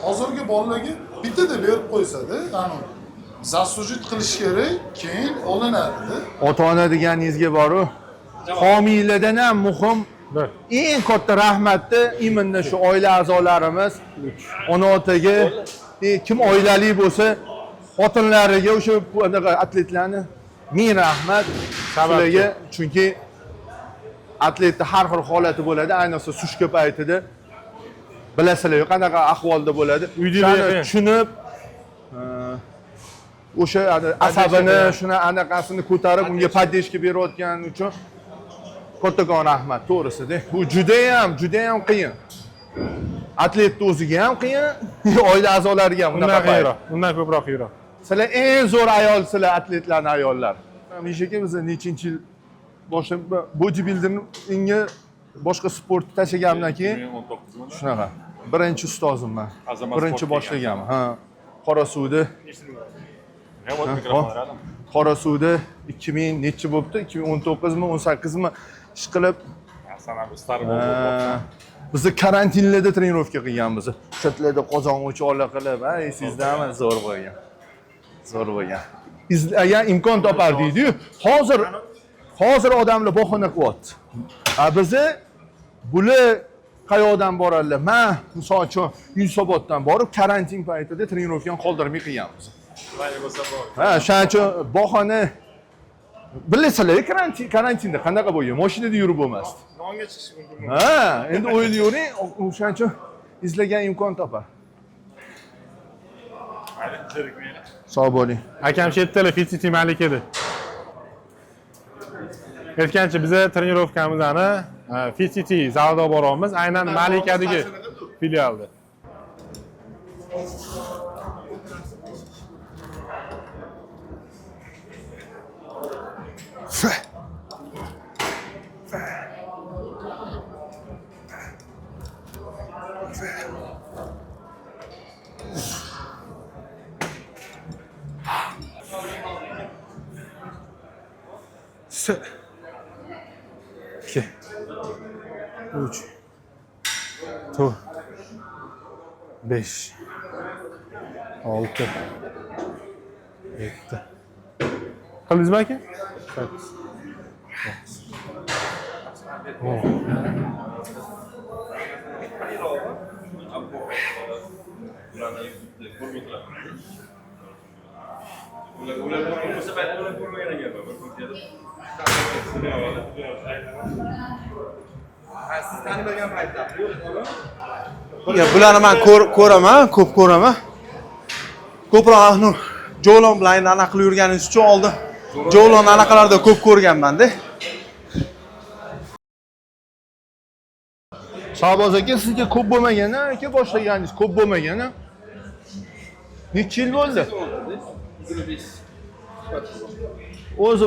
Hozirgi bolalarga bittada berib qo'ysa-da, ani zaslujit qilish kerak, keyin olinadi-da. Ota-ona deganingizga boru. homiylardan ham muhim Bir. eng katta rahmatni imminni shu oila a'zolarimiz, ona otaga, kim oilali bo'lsa, xotinlariga o'sha bunaqa atletlarni ming rahmat sizlarga, chunki atletda har xil holati bo'ladi, ayniqsa sushka paytida bilasizlar qanaqa ahvolda bo'ladi. Shuni tushunib, o'sha asabini, shuni anaqasini ko'tarib, unga podдержка berayotgani uchun kattakon rahmat, to'g'risida. Bu juda ham qiyin. Atletni o'ziga ham qiyin, oila a'zolariga ham Undan qiyinroq, undan ko'proq qiyinroq. Sizlar eng zo'r ayol, sizlar atletlarni ayollar. Mishaka biz nechinchi yil boshlab bodybuildingga boshqa sportni tashlaganimdan keyin shunaqa. Birinchi ustozimman. Birinchi boshlaganman. Ha. Qorasuvda. Qorasuvda 2000 necha bo'libdi? 2019 mi, 18 mi ish qilib bizni karantinlarda trenirovka qilganmiz. O'shalarda qozon o'choqlar qilib, esizdami, zo'r bo'lgan. Zo'r bo'lgan. Izlagan imkon topardingiz-ku. Hozir odamlar bahona qilyapti. Bizni bular qayoqdan boradilar? Men misol uchun Yunusoboddan borib karantin paytida trenirovkani qoldirmay qilganmiz. Ha, shuning uchun bahona bilasizlar, karantinda qanaqa bo'lgan? Mashinada yurib bo'lmasdi. Nonga chiqish mumkin. Ha, endi o'ylayvering, o'shaning uchun izlagan imkon topar. Sog' bo'ling. Akam chetdalar Fit City malik edi. Aytgancha biza trenirovkamizni Fit City zalda boramiz, aynan Malikadagi filialda. İki, üç, dört, beş, altı, yetti. Kaldınız belki? Sekiz, dokuz, on. Ya bularni men ko'raman, ko'p ko'raman. Ko'proq Jolon bilan anaqa qilib yurganingiz uchun oldin Jolon anaqalarda ko'p ko'rganman-da. Shahboz aka, sizga ko'p bo'lmagan, aka boshlaganingiz ko'p bo'lmagan. Necha yil bo'ldi? O'zi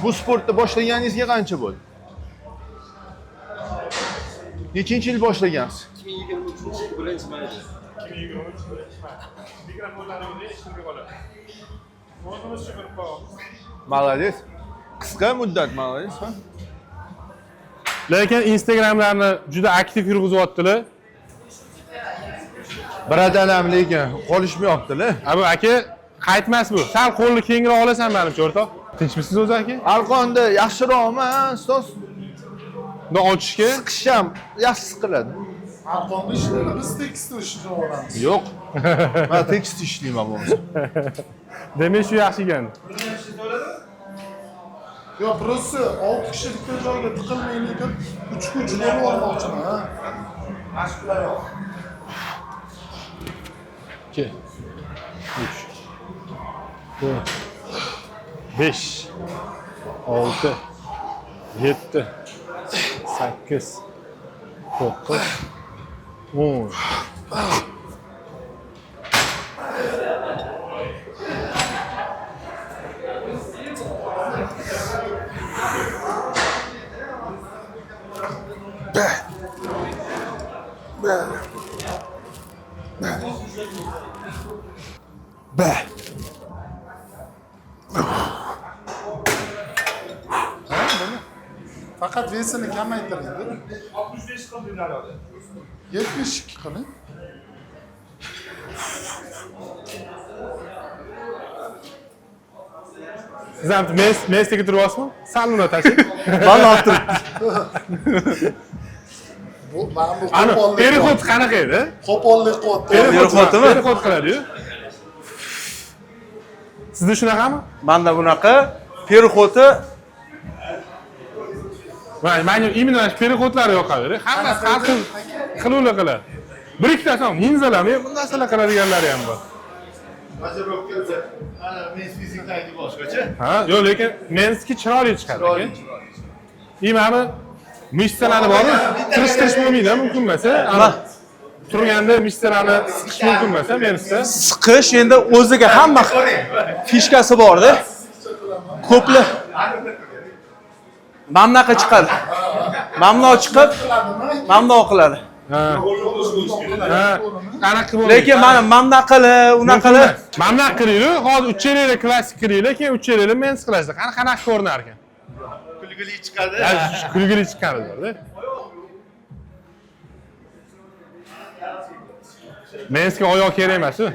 bu sportni boshlaganingizga qancha bo'ldi? Nechinchi yil boshlagansiz? 2023 birinchi mayda. 2023 mikrofonlarimni ishimga qoladi. O'zimiz chiqarib qo'yamiz. Молодец. Qisqa muddat, молодец, ha? Lekin Instagramlarni juda aktiv yurg'izyaptilar. Birodaram lekin qolishmayaptilar. Abu aka qaytmas bu. Sal qo'lni kengroq olasan menimcha o'rtoq. Tinchmisiz o'zi aka? Arqonda yaxshiroqmi, ustoz? Uni ochishga Siqish ham yaxshi siqiladi. Arqonni ishlaydi, biz tekisda ishlayveramiz. Yo'q. Men tekst ishlayman bo'lmasa. demak shu yaxshi ekan. Yo'q, просто 6 kishi bitta joyga tiqilmay lekin 3 kun juda olmoqchiman, ha. 2 3 4 5 6 7 8 9 10 Faqat vesini kamaytiring. 65 qiling naryoqda. 72 qiling. Siz ham Mesdagi turyapsizmi? Sal uni tashing. Mana olib turibdi. Bu mana bu Ana, qo'pollik. perexod qanaqa edi? Qo'pollik qildi. Perexodmi? Perexod qiladi-yu. Sizda shunaqami? Menda bunaqa perexodi Menga imенно переходlar yoqadi. Hammasi har xil xiluli qiladi. Bir ikkitasi ham ninzalarmi, bu narsalar qiladiganlari ham bor. Ana men fizikdagi boshqacha. Ha, yo'q, lekin menski chiroyli chiqadi. Imani mishsalarni bormi? Tirishtirish bo'lmaydi, mumkin emas. Ana turganda mishsalarni siqish mumkin emas, mensda. siqish endi o'ziga hamma fishkasi bor-da. Ko'plar mamnaqa chiqadi. Mamno chiqib, mamno qiladi. Ha. Ha, qanaqa bo'ladi? Lekin mana mamnaqali, unaqali Mamna qilinglar, hozir uchalanglar klassik qilinglar, keyin uchalanglar mens qilasizlar. Qanaqa ko'rinar ekan? Kulgili chiqadi. Kulgili chiqadi-da. Mensga oyoq kerak emas-ku.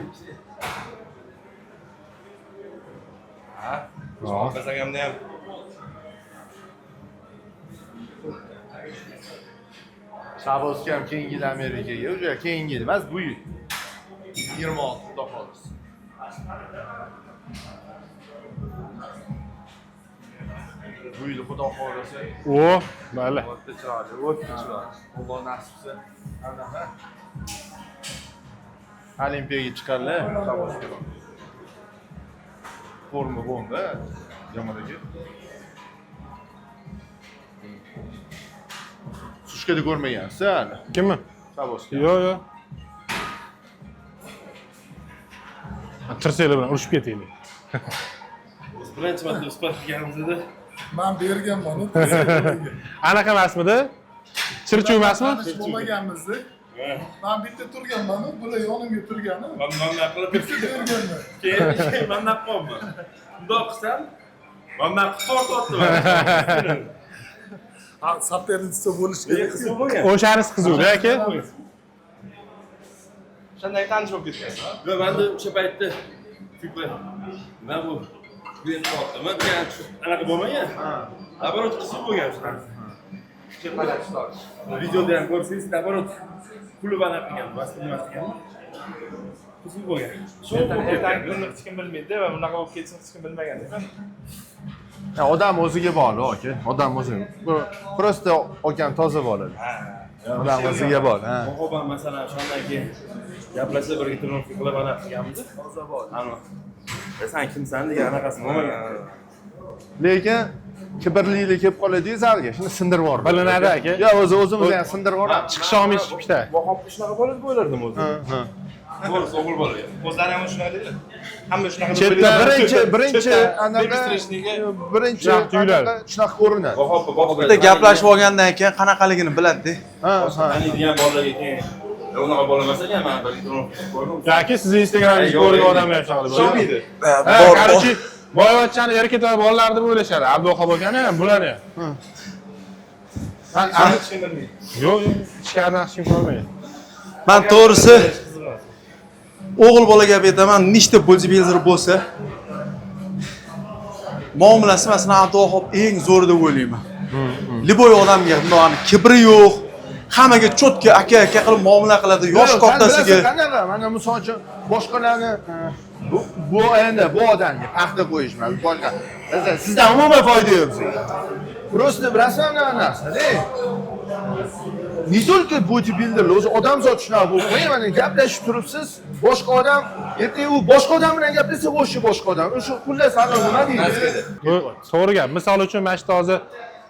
Qasagamda ham Shabozga ham keyingi yil Amerikaga, o'sha keyingi yil emas, bu yil. 26 xudo xolisi. Bu yil xudo xolisi. O, mayli. O'tda chiroyli, o'tda chiroyli. Alloh nasib qilsa. Anaqa. Olimpiyaga chiqarlar, Shabozga. Forma bo'ldi, jamoadagi. Sushkada ko'rmagansiz hali. Kimmi? Shabozga. Yo'q, yo'q. Tirsanglar bilan urushib ketaylik. birinchi marta suhbat qilganimizda Men berganman. Anaqa emasmidi? Chirchuv emasmi? Bo'lmaganmizda. Men bitta turganman, bular yonimga turgani. man qilib Bitta berganman. keyin man naqolman. Bundoq qilsam, man tortdim. Ha, sopernichsa bo'lish kerak. Qiziq bo'lgan. O'shanisi qiziq-da, aka. Qanday tanish bo'lib ketgan? Yo'q, menda o'sha paytda tipa nima bu? Men tortdim. Men anaqa bo'lmagan. Naborot qiziq bo'lgan shunaqa. Videoda ham ko'rsangiz, naborot kulib anaqa qilgan, vasf nima qilgan. Qiziq bo'lgan. Ertangi kunni hech kim bilmaydi va bunaqa bo'lib ketsin hech kim bilmagan ekan. Ya odam o'ziga bog'liq, aka. Odam o'ziga. Bu prosta akam toza bo'ladi. Odam o'ziga bog'liq, ha. Muhabbat masalan shundan keyin gaplashib birga turmushga qilib anaqa qilganmiz. Toza bor. Ana. Sen kimsan degan anaqasi bo'lmagan. Lekin kibrlilik kelib qoladi zalga. Shuni sindirib yubordi. Bilinadi, aka. Ya o'zimiz ham sindirib yuboramiz. Chiqish olmay chiqishda. Vahab shunaqa bo'ladi bo'lardim o'zi. Ha. To'g'ri, o'g'il bola. O'zlari ham shunaqa deydi. Hamma shunaqa Chetda birinchi anaqa birinchi anaqa shunaqa ko'rinadi. Vahab bitta gaplashib olgandan keyin qanaqaligini biladi-da. Ha, ha. taniydigan bolalarga keyin unaqa bola emas ekan, men bir turmushga ko'rdim. Yoki sizni Instagram'da ko'rgan odamlar shunday bo'ladi. Sho'maydi. Bor. Qarachi, boyvachchani erkaklar bolalar deb o'ylashadi. Abduxob akani ham bularni ham. Hech kim bilmaydi. Yo'q, ichkaridan hech kim ko'rmaydi. Men to'g'risi o'g'il bolaga gap aytaman, nechta bodybuilder bo'lsa, muomalasi masalan Abduxob eng zo'ri deb o'ylayman. Liboy odamga bundoq kibri yo'q, hammaga cho'tka aka qilib muomala qiladi, yosh kattasiga. Qanaqa? Mana misol uchun boshqalarni bu endi bu odamga paxta qo'yishmas, boshqa. Sizdan umuman foyda yo'q. Просто bilasizmi nima narsa-da? Не только bodybuilder, o'zi odamzod shunaqa bo'lib qo'ying, mana gaplashib turibsiz, boshqa odam, ertaga u boshqa odam bilan gaplashsa, o'sha boshqa odam. O'sha xullas hali nima deydi? Bu to'g'ri gap. Misol uchun mana shu hozir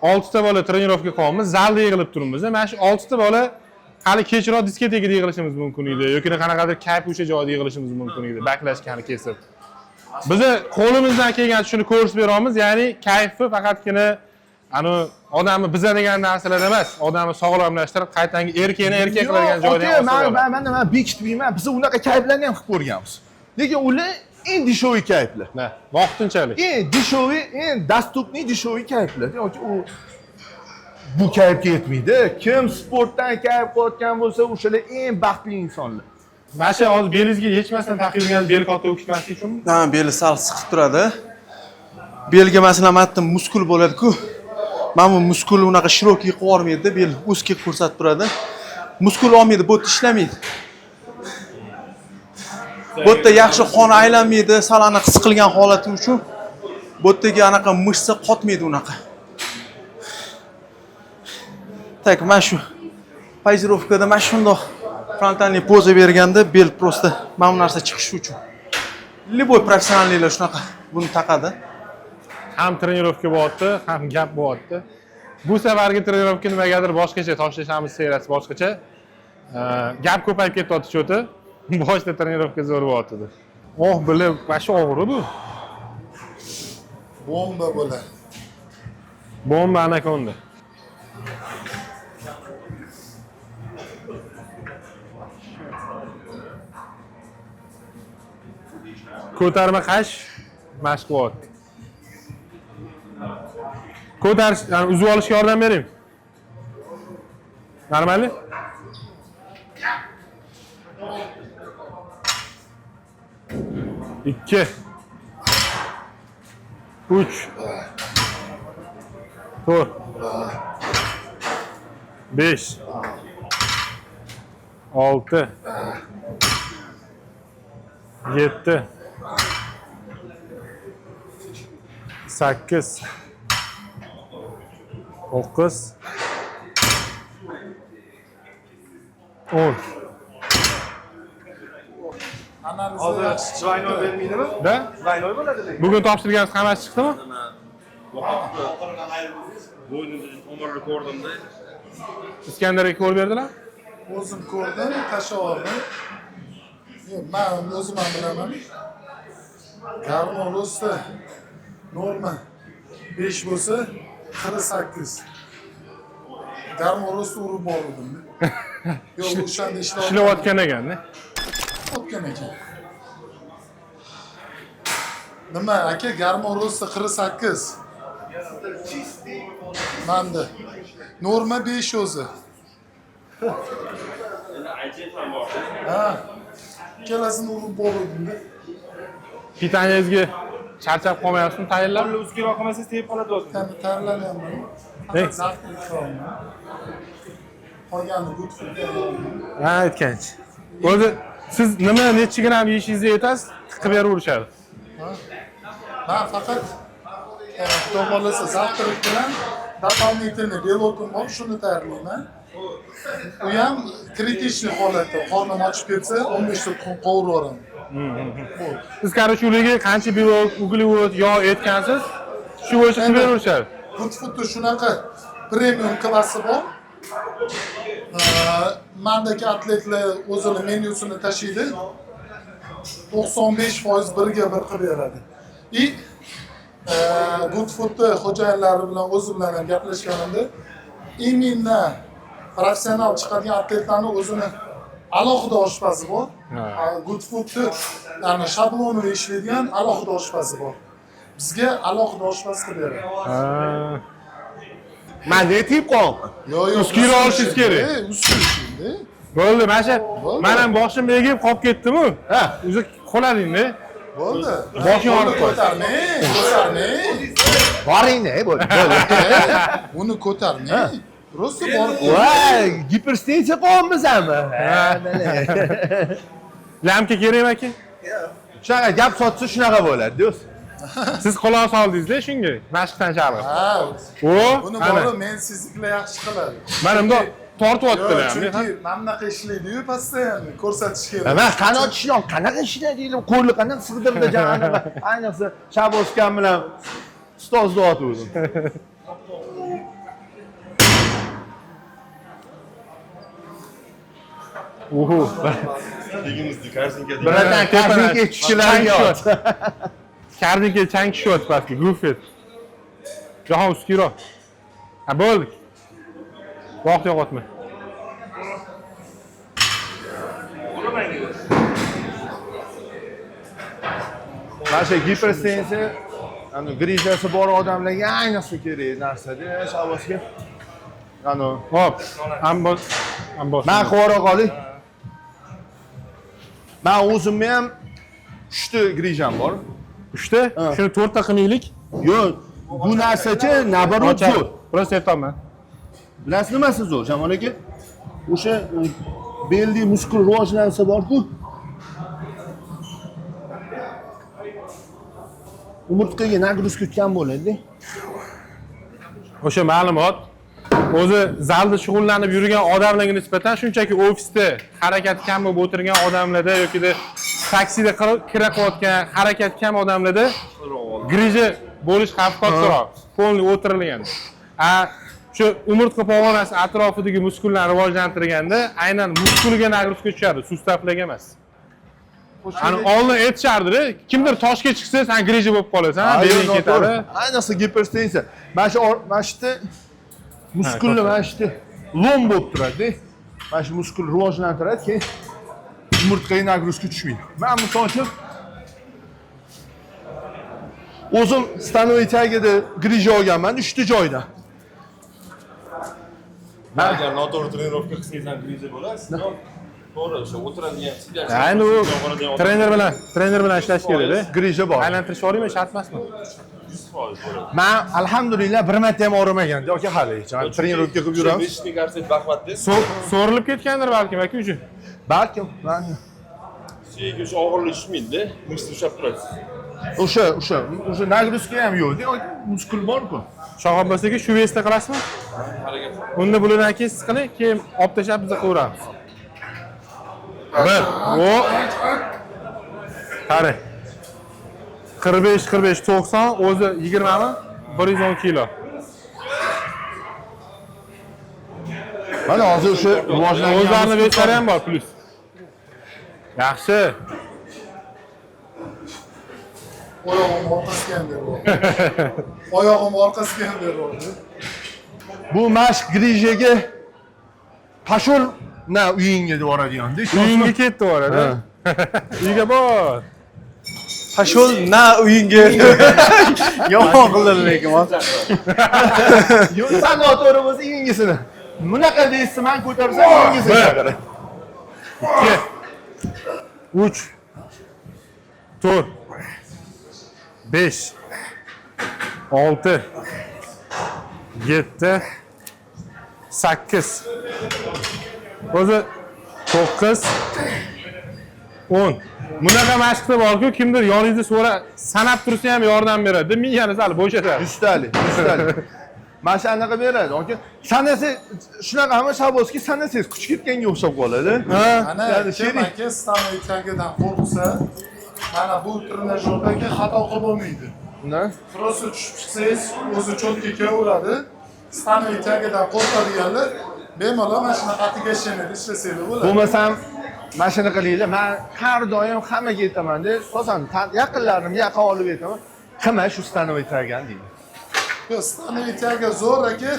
6 ta bola trenirovka qilamiz, zalda yig'ilib turibmiz. Mana shu 6 ta bola hali kechroq diskotekada yig'ilishimiz mumkin edi yoki qanaqadir kayf o'sha joyda yig'ilishimiz mumkin edi, baklashgani kesib. Biz qo'limizdan kelgancha shuni ko'rsatib beramiz, ya'ni kayfni faqatgina ani odamni biza degan narsalar emas, odamni sog'lomlashtirib, qaytangi erkakni erkak qiladigan joyda ham olsa men nima bekitmayman. Biz unaqa kayflarni ham qilib ko'rganmiz. Lekin ular eng dешевый kayflar. Na, vaqtinchalik. Eng dешевый, eng доступный dешевый kayflar. Yoki u bu kayfga yetmaydi. Kim sportdan kayf qilayotgan bo'lsa, o'shalar eng baxtli insonlar. Mana shu hozir belingizga hech narsa taqilgan bel katta o'kitmaslik uchun Ha, beli sal siqib turadi. belga masalan aytdim muskul bo'ladi-ku. Mana bu muskul unaqa shirokiy qilib olmaydi, bel узкий ko'rsatib turadi. Muskul olmaydi, bu yerda ishlamaydi. Bu yerda yaxshi qon aylanmaydi, sal aniq his qilgan holati uchun bu yerdagi anaqa mishsa qotmaydi unaqa. Tak, mana shu pozirovkada mana shundoq frontalniy poza berganda bel просто mana bu narsa chiqishi uchun. Любой professionalliklar shunaqa buni taqadi. Ham trenirovka bo'lyapti, ham gap bo'lyapti. Bu safargi trenirovka nimagadir boshqacha tashlashamiz seriyasi boshqacha. Gap ko'payib ketyapti cho'ti. Boshda trenirovka zo'r bo'lyapti. Oh, bilib, mana shu og'ir bu. Bomba bo'ladi. Bomba anakonda. Ko'tarma qash mashq bo'lyapti. Ko'tarish, ya'ni uzib olishga yordam bering. Normalmi? İki. 3 4 5 6 7 8 9 10 Analizni yaxshi Zayno vermaydimi? Da? Zayno bo'ladimi? Bugun topshirganimiz hammasi chiqdimi? Bo'ynimda umr rekordimda. Iskandarga ko'rib berdilar? o'zim ko'rdim, tashlab oldim. Men o'zim ham bilaman. Garmolosi norma 5 bo'lsa 48. Garmolosi urib bordim. Yo'q, o'shanda Ishlayotgan ekan-da. Topgan ekan. Nima aka, garmolosi 48. Manda. Norma 5 o'zi. Ha. Ikkalasini urib bordim. Pitanyangizga charchab qolmayapsizmi tayinlab? Uzkiroq qilmasangiz tegib qoladi o'zi. Tayyorlanyapman. Ey. Zavqli qilaman. Qolganini good food. Ha, aytganchi. O'zi siz nima necha gramm yeyishingizga yetasiz, tiqib beraverishadi. Men faqat xudo xolasa zavqlik bilan doполнительный belokun bor, shuni tayyorlayman. U ham kritik holatda, qornim ochib ketsa 15 ta qovurib yuboraman. Siz qarash uliga qancha belok, uglevod, yog' aytgansiz, shu bo'yicha qilib beraverishadi. Good foodda shunaqa premium klassi bor. Mendagi atletlar o'zini menyusini tashiydi. 95% birga bir qilib beradi. Good foodda xo'jayinlari bilan o'zi bilan ham gaplashganimda, imенно professional chiqadigan atletlarning o'zini alohida oshpazi bor. Good foodda ya'ni shablonini ishlaydigan alohida oshpazi bor. Bizga alohida oshpaz qilib beradi. Men yetib qoldim. Yo'q, Uskira olishingiz kerak. Uskira. Bo'ldi, mana shu men ham boshim egib qolib ketdim-ku. Ha, o'zi qoladingmi? Bo'ldi. Boshing og'rib ko'tarmang. Boringni, bo'ldi. Uni ko'tarmang. Просто borib. Voy, giperstensiya qolmizami? Lamka kerakmi aka? Shunaqa gap sotsa shunaqa bo'ladi, do'st. Siz quloq soldingiz-da shunga, mashqdan chaqirib. Ha. O, Uni bor, men sizliklar yaxshi qiladi. Mana bunda tortyaptilar ham. Chunki mana bunaqa ishlaydi-yu, postoyanno ko'rsatish kerak. Men qanot ishlayman, qanaqa ishlaydi, qo'li qanaqa sig'dirdi janaqa. Ayniqsa Shaboskan bilan ustozda o'tdim. Uhu. Biratan kartinka tushkilarga ot. Kartinka chang tushyapti pastga, gufet. Jahon uskiro. Ha, bo'ldi. Vaqt yo'qotma. Mana shu giperstensiya, ana grizasi bor odamlarga ayniqsa kerak narsa-da, Shabosga. Ana, Hop, ambos. men qora qoling. Men o'zimni ham 3 ta grijam bor. 3 ta, shuni 4 ta qilmaylik. Yo'q, bu narsachi nabarot zo'r. Просто aytolman. Bilasiz nimasi zo'r, Jamol aka? O'sha belli muskul rivojlansa bor-ku. Umurtqaga nagruska kam bo'ladi. O'sha ma'lumot o'zi zalda shug'ullanib yurgan odamlarga nisbatan shunchaki ofisda harakat kam bo'lib o'tirgan odamlarda yoki taksida kira qilayotgan harakat kam odamlarda grija bo'lish xavfi kattaroq. Qo'lni o'tirilgan. Shu umurtqa pog'onasi atrofidagi muskullarni rivojlantirganda aynan muskulga nagruska tushadi, sustavlarga emas. Ani oldin aytishardi, kimdir toshga chiqsa, sen grija bo'lib qolasan, beling ketadi. Ayniqsa gipertenziya. Mana shu muskulni mana shu lom bo'lib turadi. Mana shu muskul rivojlantiradi, keyin umurtqaga nagruska tushmaydi. Men misol uchun o'zim stanoy tagida grija olganman 3 ta joydan. Agar noto'g'ri trenirovka qilsangiz ham grija bo'lasiz. To'g'ri, o'sha o'tiradigan sigaret. Endi u trener bilan ishlash kerak-da. Grija bor. Aylantirish olmaymi, shart emasmi? 100% bo'ladi. Men alhamdulillah bir marta ham og'rimaganda yoki haligacha. Men trenirovka qilib yuramiz. Beshni qarsak baqvatda. So'rilib ketgandir balkim aka uchun. Balkim, men Suyagi o'sha og'irlik tushmaydi-da, musht ushlab turadi. o'sha nagruska ham yo'q-da, muskul bor-ku. Shog'ob bo'lsa-ki, shu vesda qilasizmi? Harakat. Unda bulardan keyin siz qiling, keyin olib tashlab biz qilaveramiz. Bir, o. Qara. 45 90 o'zi 20 mi? 110 kilo. Mana hozir o'sha rivojlangan O'zlarini beslari ham bor plus. Yaxshi. Oyog'im orqasiga ham beryapti. Oyog'im orqasiga ham beryapti. bu mashq grijaga pashol na uyingga deb yuboradigan-da. Uyingga ketdi o'rada. Uyga bor. Pashol na uyingga. Yomon qildim lekin hozir. Yo'q, sen noto'g'ri bo'lsa uyingisini. Bunaqa deysiz, men ko'tarsam uyingisini chaqiradi. 2 3 4 5 6 7 8 o'zi 9 10 bunaqa mashqda borku, kimdir yoningizda so'ra sanab tursa ham yordam beradi. Miyani sal bo'shatadi. 100 talik. Mana shu anaqa beradi. Yoki sanasi shunaqa hamma shabozki sanasangiz kuch ketganga o'xshab qoladi. Ana kim aka stanoy tagidan qo'rqsa, mana bu trenajyordagi xato qilib bo'lmaydi. Просто tushib chiqsangiz o'zi cho'tga kelaveradi. Stanoy tagidan qo'rqadiganlar bemalol mana shunaqa atigashlanadi, ishlasanglar bo'ladi. Bo'lmasam mana shuni qilinglar. Men har doim hammaga aytaman-da, asosan yaqinlarimga yaqin olib aytaman. Qilma shu stanoy tagidan deydi. Yo'q, stanoy tagi zo'r aka.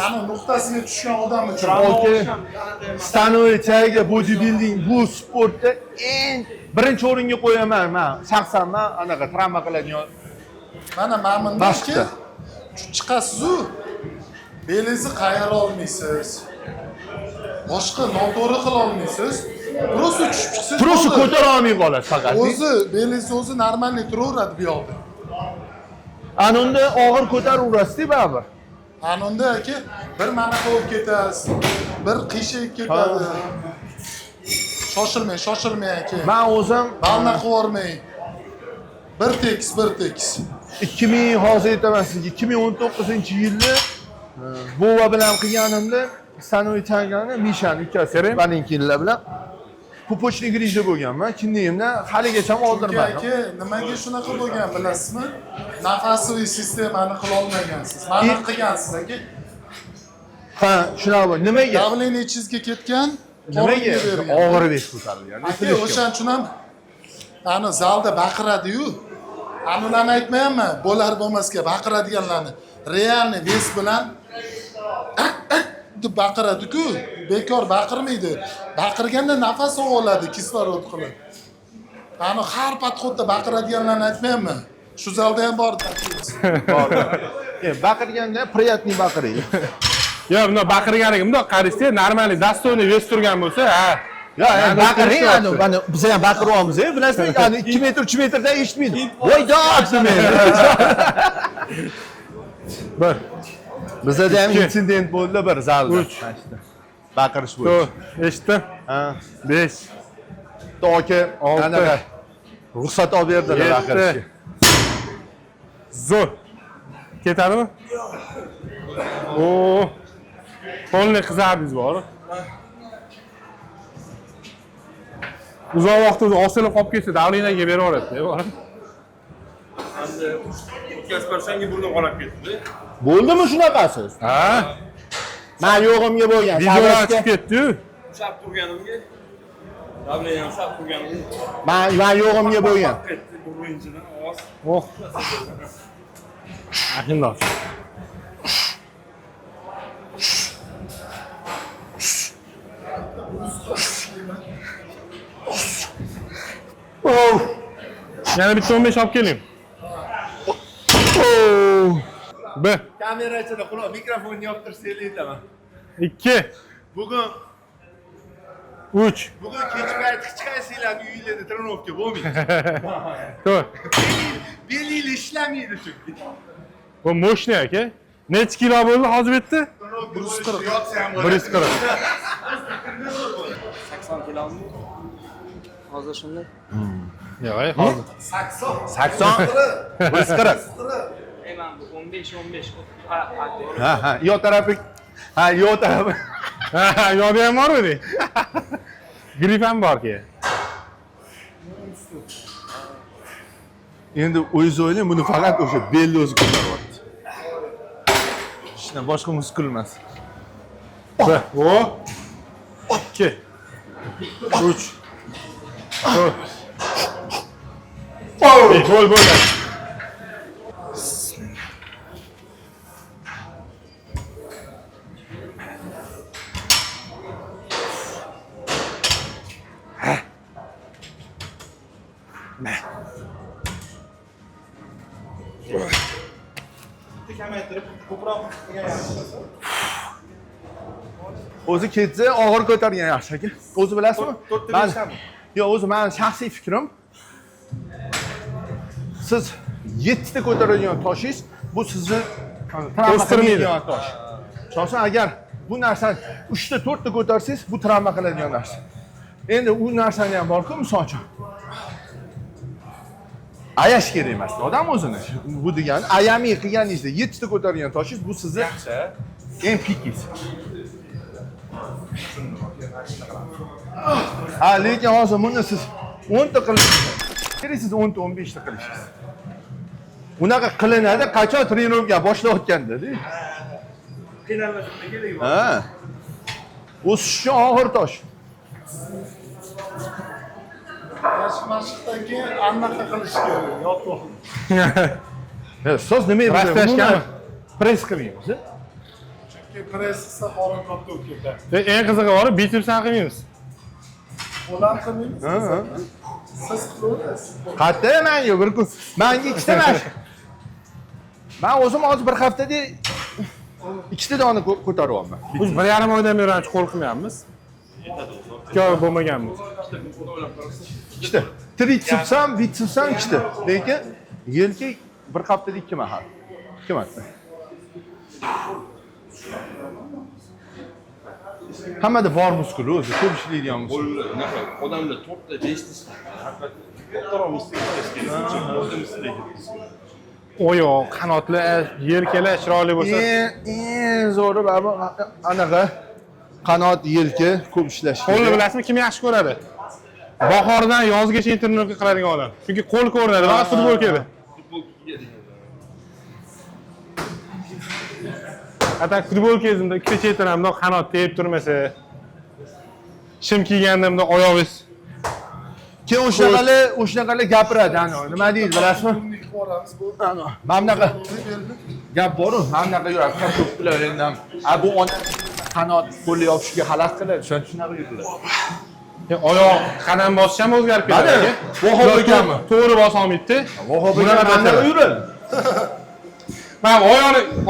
Ana nuqtasiga tushgan odam uchun. Okey. Stanoy tagi bodybuilding bu sportda eng birinchi o'ringa qo'yaman men. Shaxsan men anaqa travma qiladigan Mana ma'munda aka chiqasiz-ku, belingizni qayara olmaysiz. Boshqa noto'g'ri qila olmaysiz. Просто tushib chiqsangiz. Просто ko'tara olmay qolasiz faqat. O'zi belingiz o'zi normalniy turaveradi bu yoqda. Ana unda og'ir ko'taraverasiz-da baribir. Ana unda aka bir mana qilib ketasiz. Bir qiyshayib ketadi. Shoshilmang aka. Men o'zim Balna qilib bir tekis. 2000 hozir aytaman sizga 2019-yilda bova bilan qilganimda stanoy tagini Mishani ikkasi valenkinlar bilan pupochniy grija bo'lganman. Kindiyimdan haligacha oldirmadim. Aka, nimaga shunaqa bo'lgan bilasizmi? Nafasiy sistemani qila olmagansiz. Mana qilgansiz aka. Ha, shunaqa bo'l. Nimaga? Davleniyangizga ketgan, Nimaga? Og'ir besh ko'tarilgan. Aka, o'shaning uchun ham ana zalda baqiradi-yu. Anularni aytmayapman, bo'lar bo'lmasga baqiradiganlarni. Realni ves bilan deb baqiradi-ku, bekor baqirmaydi. Baqirganda nafas oladi, kislorod qilib. Ana har podxodda baqiradiganlarni aytmayapman. Shu zalda ham bor taklif. Baqirganda приятный baqiring. Yo'q, buni baqirganiga bundoq qaraysiz, normalniy dastoyni ves turgan bo'lsa, ha, Ya, Yani baqiring, ko'rishyapti. mana biz ham baqiryapmiz, bilasizmi? Yani 2 metr, 3 metrda eshitmaydi. Voy dod meni. Bir, Bizda ham ikki, insident bo'ldi bir zalda. uch, Baqirish bo'yicha. 4, eshitdim. Ha. 5, Toki Olti, anaqa ruxsat olib berdilar 7. baqirishga. Zo'r. Ketadimi? Oo. Polni qizardingiz bor. Uzoq vaqt osilib qolib ketsa, davlinaga beraveradi. Endi o'tkazib bersangki burni qolib ketdi. Bo'ldimi shunaqasi? Ha? Men yo'g'imga bo'lgan. Videolar chiqib ketdi-yu. Shab turganimga. Davlay ham shab turganimga. Men yo'g'imga bo'lgan. Ketdi birinchidan ovoz. Oh. Shundoq. Oh. Yana bitta 15 olib keling. Oh. B. Kamerachida quloq mikrofonni yoptirsangiz aytaman. 2, Bugun 3, kech payt hech qaysinglarni uyinglarda trenovka bo'lmaydi. 4. Belinglar ishlamaydi chunki. Bu moshniy aka. Necha kilo bo'ldi hozir bu yerda? 140 yotsa ham 140. 80 kilomi? Hozir shunday. Yo'q, hozir. 80 140. Men bu 15. Ha, yo tarafi. Ha, yo tarafi. Ha, yo'q ham bormi? Grip ham bor-ki. Endi o'zingiz o'ylang, buni faqat o'sha belni o'zi ko'taryapti. Hech boshqa muskul emas. 1, 2, 3, 4. Bo'l. O'zi ketsa og'ir ko'targan yaxshi aka. O'zi bilasizmi? Yo'q, o'zi meni shaxsiy fikrim. Siz 7 ta ko'taradigan toshingiz bu sizni O'stirmaydi. tosh. Shoshin agar bu narsani 3 ta 4 ta ko'tarsangiz, bu travma qiladigan narsa. Endi u narsani ham bor-ku, misol uchun. Ayash kerak emas odam o'zini. Bu degani ayami qilganingizda 7 ta ko'targan toshingiz bu sizni eng pikingiz. Ha, lekin hozir buni siz 10 ta qilishingiz, siz 10 ta 15 ta qilishingiz. Unaqa qilinadi, qachon trenovka boshlayotganda-da. Qiynalmaslikka kerak bor. Ha. O'sishi og'ir tosh. Mashqdan keyin anaqa qilish kerak, yotoq. Siz nima Rastlashganmi? Press qilmaymiz. Chunki press qilsa harakat bo'lib ketadi. Eng qizig'i bor, bitsepsdan qilmaymiz. Ular qilmaymiz. Siz qilaverasiz. Qatta men yo'q, bir kun. Menga 2 ta emas. Men o'zim hozir bir haftada 2 ta dona ko'taryapman. Biz 1,5 oydan beri ancha qo'l qilmayapmiz. 2 oy bo'lmaganmiz. 2 ta. Triceps ham, biceps ham 2 ta. Lekin yelka bir haftada 2 mahal. 2 marta. Hammada bor muskul o'zi, ko'p ishlaydigan muskul. Unaqa odamlar 4 ta 5 ta kattaroq Oyoq, qanotlar, yelkalar chiroyli bo'lsa. Eng zo'ri bu anaqa qanot, yelka ko'p ishlash. Qo'lni bilasizmi, kim yaxshi ko'radi? Bahordan yozgacha trenovka qiladigan odam. Chunki qo'l ko'rinadi, faqat futbolkada. Hatta futbolkangizda ikkita chetdan ham qanot tegib turmasa, shim kiyganda ham oyog'ingiz Keyin o'shanaqalar gapiradi, nima deydi, bilasizmi? Boramiz bu. Mana bunaqa gap bor-ku, mana bunaqa yuradi, ko'plar endi ham. Bu qanot qo'lni yopishga xalaqit qiladi, shunaqa yuradi. oyoq qadam bosish ham o'zgarib ketadi. Mana, Vohab ekanmi? To'g'ri bosa olmaydi. Bunaqa yuradi. Ben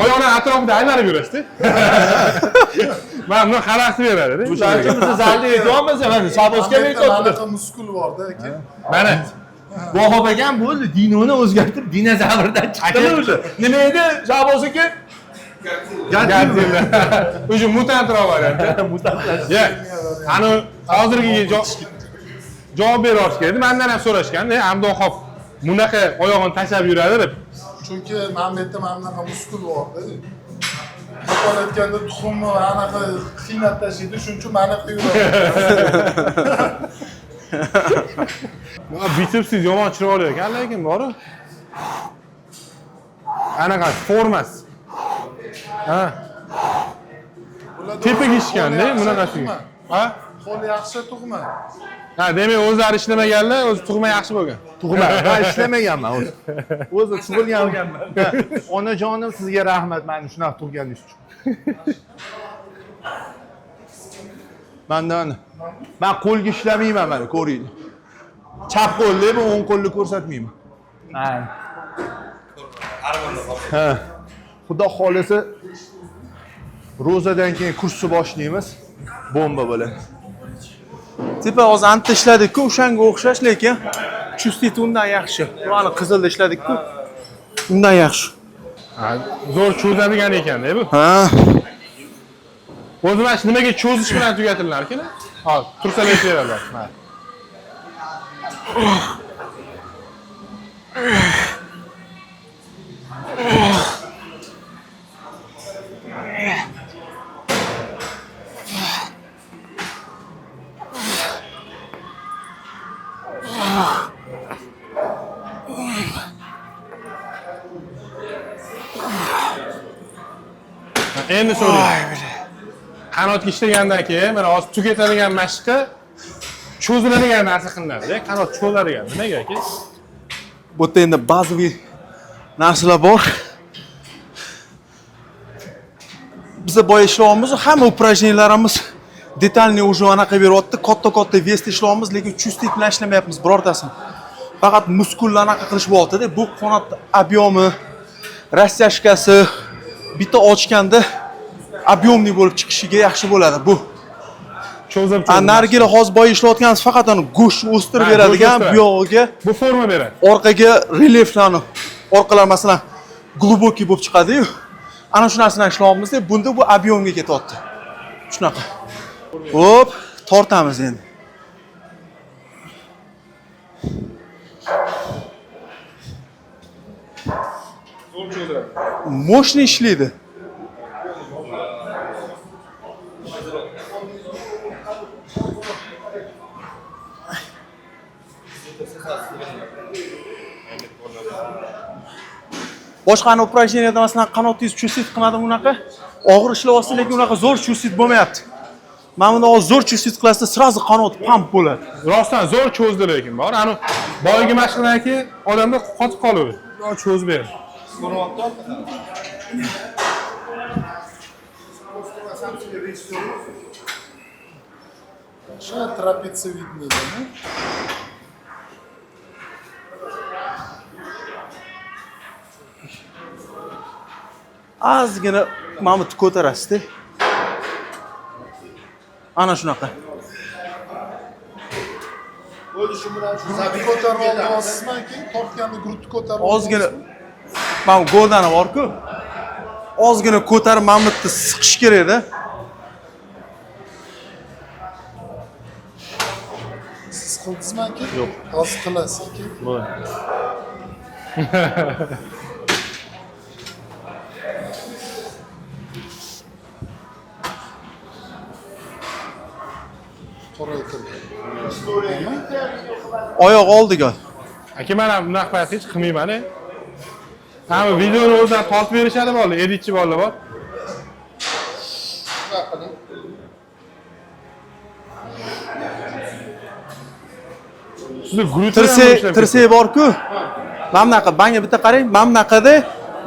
oyog'ini atrofida aylanib yurasiz. Ben buni qarashni beradi. Bizni zalda aytyapmiz, mana Shabosga aytyapti. Anaqa muskul borda aka. Mana Vohob ekan bo'ldi, dinoni o'zgartirib, dinozavrdan chiqdimi o'zi? Nima edi Shabos aka? Godzilla. O'sha mutantlar varianti. Ya, ana hozirgiga javob berishga edi. Mendan ham so'rashganda, Abduxob bunaqa oyog'ini tashlab yuradi deb. Chunki men aytdim, anaqa muskul borda. Qo'l aytganda tuxumni anaqa qiynab tashlaydi, shuning uchun anaqa yuradi. Bitsepsiz yomon chiroyli ekan, lekin bor-ku. Anaqa formasi. Ha. Tepaga ishganda, bunaqasiga. Ha? Qo'l yaxshi tug'ma. Ha, demak o'zlari ishlamaganlar, o'zi tug'ma yaxshi bo'lgan. Tug'ma, men ishlamaganman o'zi. O'zi tug'ilganman. Onajonim sizga rahmat, meni shunaqa tug'ganingiz uchun. Men qo'lga ishlamayman mana, ko'ringlar. Chap qo'lli, bu o'ng qo'lni ko'rsatmayman. Ha. Xudo xolasa ro'zadan keyin kursni boshlaymiz. Bomba bo'ladi. Tepa hozir anta ishladik-ku, o'shanga o'xshash, lekin chustiti undan yaxshi. Mana qizilda ishladik-ku. Undan yaxshi. Ha, zo'r cho'zadigan ekan-da bu. Ha. O'zi mana nimaga cho'zish bilan tugatilar ekan? Ha, tursalar beradilar. Ha. Endi so'rayman. Qanotga ishlagandan keyin mana hozir tugatadigan mashqqa cho'ziladigan narsa qilinadi. Qanot cho'ziladigan. Nimaga aka? Bu yerda endi bazaviy narsalar bor. Biz boya ishlayapmiz, hamma упражнениyalarimiz detalniy уже anaqa beryapti. Katta vest ishlayapmiz, lekin chustit bilan ishlamayapmiz birortasini. Faqat muskulni anaqa qilish bo'lyapti-da. Bu qanot obyomi, rastashkasi bitta ochganda obyomli bo'lib chiqishiga yaxshi bo'ladi bu. Cho'zib Nargilar hozir boya ishlayotganimiz faqat uni go'sht o'stirib beradigan, bu yog'iga bu forma beradi. orqaga relieflarni, orqalar masalan глубокий bo'lib chiqadi-yu. Ana shu narsani ishlayapmiz-da, bunda bu obyomga ketyapti. Shunaqa. Hop, tortamiz endi. Zo'r cho'ziladi. Moshni ishlaydi. Boshqa упражнениyadan masalan qanotingiz chustit qiladi unaqa. Og'ir ishlayapsiz, lekin unaqa zo'r chustit bo'lmayapti. Mana bunda hozir zo'r chustit qilasizda, sразу qanot pump bo'ladi. Rostdan zo'r cho'zdi lekin bor. Ana boyagi mashqdan keyin odamda qotib qoladi. Cho'zib ber. Shu трапециевидный, да? Ozgina mana bu ko'tarasiz-da. Ana shunaqa. O'zi shu bilan shu zabit ko'tarib olasizmi aka? Tortganni grudni ko'tarib. Ozgina mana bu go'ldani bor-ku. Ozgina ko'tarib mana bu yerda siqish kerak-da. Siz qildingizmi aka? Yo'q. Hozir qilasiz aka. Bo'ladi. Oyoq oldiga. Aka men ham bunaqa payt hech qilmayman-a. Hamma videoni o'zidan tortib berishadi bolalar, editchi bolalar bor. Sizda gluten Tirsay bor-ku. Mana bunaqa banga bitta qarang, mana bunaqada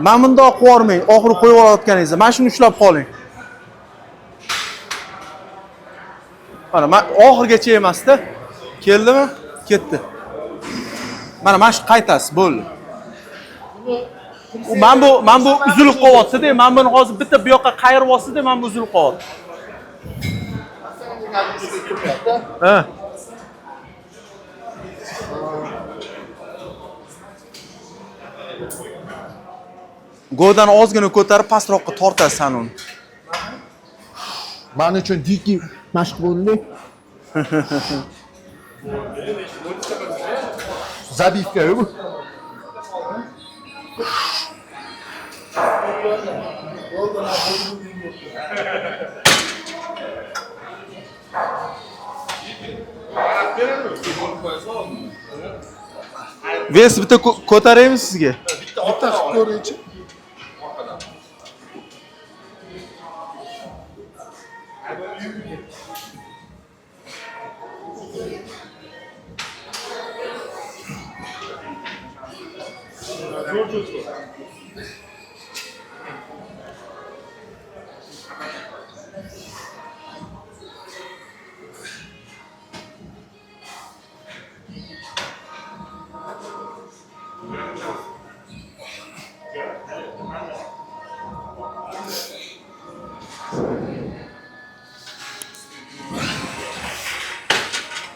mana bundoq qo'yarmang, oxiri qo'yib olayotganingizda. Mana shuni ushlab qoling. Mana oxirgacha emasda. Keldimi? Ketdi. Mana shu qaytasiz, bo'ldi. Men bu uzilib qolyapti-da. Men buni hozir bitta bu yoqqa qayirib olsa-da, men bu uzilib qolyapti. Ha. Go'dan ozgina ko'tarib pastroqqa tortasan uni. Men uchun dikki mashq bo'ldi. Zabifka bu. Ves bitta ko'taraymi sizga? Bitta qilib ko'ringchi.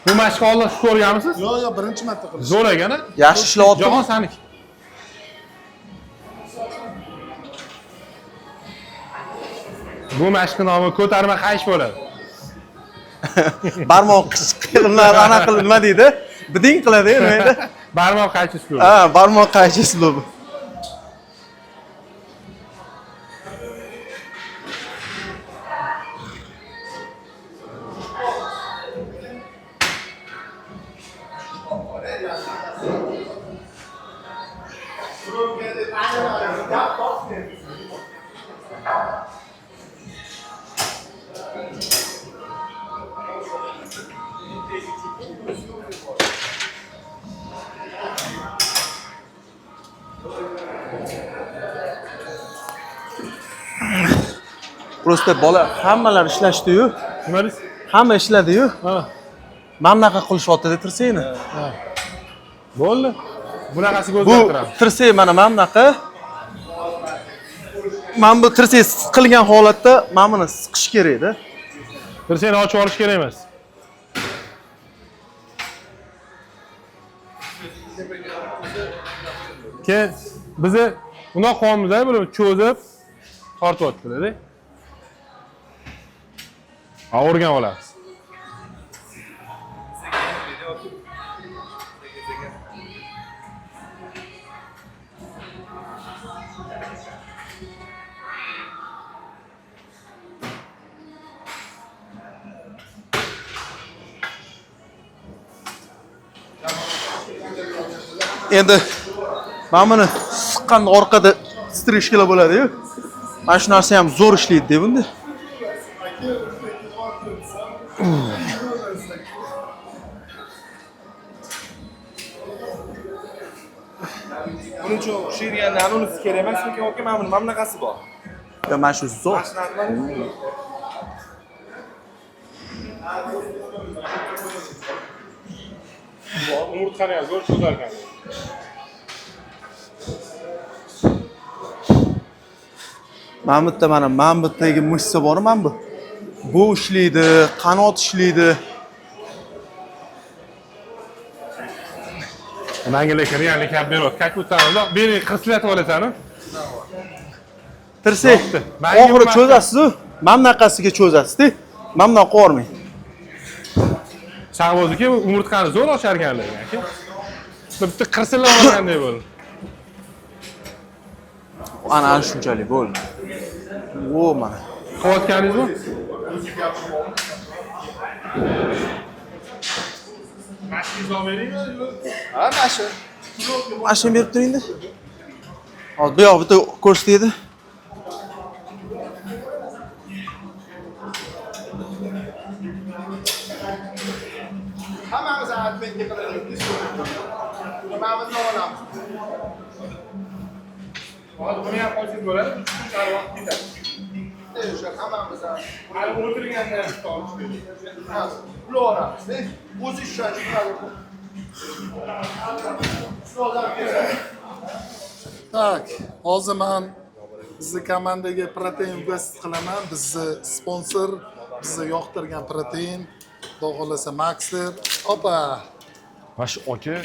Bu mashqni oldin siz ko'rganmisiz? Yo'q, birinchi marta qildim. Zo'r ekan-a? Yaxshi ishlayapti. Jahon saniki. Bu mashqning nomi ko'tarma qaysh bo'ladi. Barmoq qilinlar, ana qilib nima deydi? Biding qiladi, nima edi? Barmoq qaychi uslubi. Ha, barmoq qaychi uslubi. Prosta bola hammalar ishlashdi-yu. Nima deysiz? Hamma ishladi-yu. Ha. Men bunaqa qilishyapti-da tirsakni. Bo'ldi. Bunaqasiga Bu o'zgartiramiz. tirsak mana bunaqa. Men bu tirsak siqilgan holatda men buni siqish kerak-da. Tirsakni ochib olish kerak emas. Keyin bizni unoq qonimizda bir cho'zib tortib o'tdi-da. Ha, o'rganib olamiz. Endi men buni siqqanda orqada strishkalar bo'ladi-yu. Mana shu narsa ham zo'r ishlaydi-da bunda. Buning uchun shirganlarni unisi kerak emasmikan yoki mana buni bunaqasi bor. Ya mana shu zo'r. Umurtqani ham zo'r cho'zarkan. Mana bu yerda mana bu yerdagi mышца bor mana bu. Bu ishlaydi, qanot ishlaydi. Menga lekin reallik ham beradi. Как будто beni qislatib olasan-ku. Tirsak. Oxiri cho'zasiz-ku. Mana bunaqasiga cho'zasiz-da. Mana bunaqa qo'rmang. Shahbozniki umurtqani zo'r ochar ekanlar aka. Bitta qirsillab olgandek bo'ldi. Ana shunchalik bo'ldi. O mana. Qilayotganingizmi? Ha, mashq. Mashina berib turing-da. Hozir bu yoq bitta ko'rsatdi. Hammamiz albatta qilaylik. Hammamiz olamiz. Hozir buni ham qo'yib bo'ladi. Shunchalik vaqt ketadi. O'sha hammamiz Hali o'tirganda ham olamiz. O'zi ishonch qiladi. Tak, hozir men bizni komandaga protein invest qilaman. Bizni sponsor, bizni yoqtirgan protein, xudo xolasa Maxler. Opa. Mana shu aka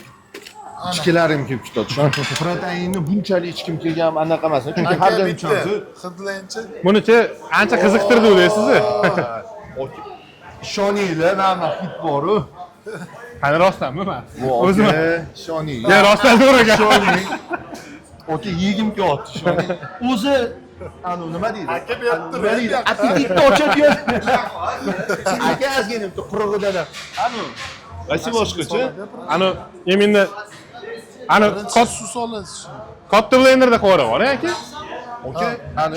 ichkilarim kelib ketadi. Proteinni bunchalik ichkim kelgan anaqa emas. Chunki har doim ichamiz. Hidlanchi. Bunichi ancha qiziqtirdi deysiz. Ishoninglar, mana hid bor-ku. Qani rostdanmi man? O'zim ishoning. Ya rostdan to'g'ri ekan. Ishoning. Aka yegim kelyapti, ishoning. O'zi anu nima deydi? Aka bu yerda Nima deydi? Appetitni ochadi. Aka ozgina bitta qurug'idan. Anu. Qaysi boshqacha? Ani yeminni ani Suv solasiz. katta blenderda qo'yib aka. Aka, anu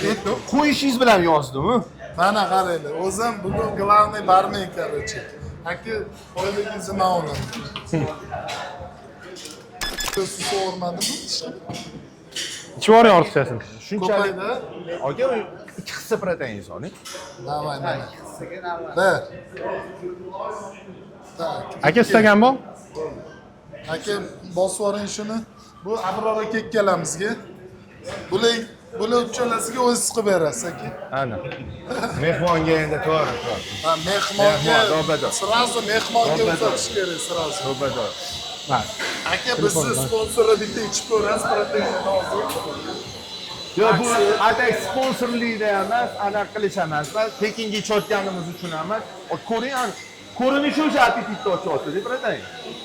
qo'yishingiz bilan yozdim-ku. Mana qaranglar, o'zim bugun главный barmen, короче. Aka, oyligingizni men olaman. Suv so'rmadimi? Ichib yuboring ortiqchasini. Shunchalik. Ko'paydi. Aka, ikki hissa protein soling. Давай, mana. Ber. Tak. Aka istagan bu? Aka, bosib yuboring shuni. Bu Abror aka ikkalamizga. Bular uchalasiga o'zingiz qilib berasiz aka. Ana. Mehmonga endi to'g'ri. Ha, mehmonga. Robador. Sразу mehmonga uzatish kerak, sразу. Robador. Aka, bizni sponsorlar bitta ichib ko'rasiz, proteinni hozir. Yo, bu atak sponsorlikda emas, anaqa qilish emas. Pekinga ichayotganimiz uchun emas. Ko'ring, ko'rinishi o'sha appetitni ochyapti, protein.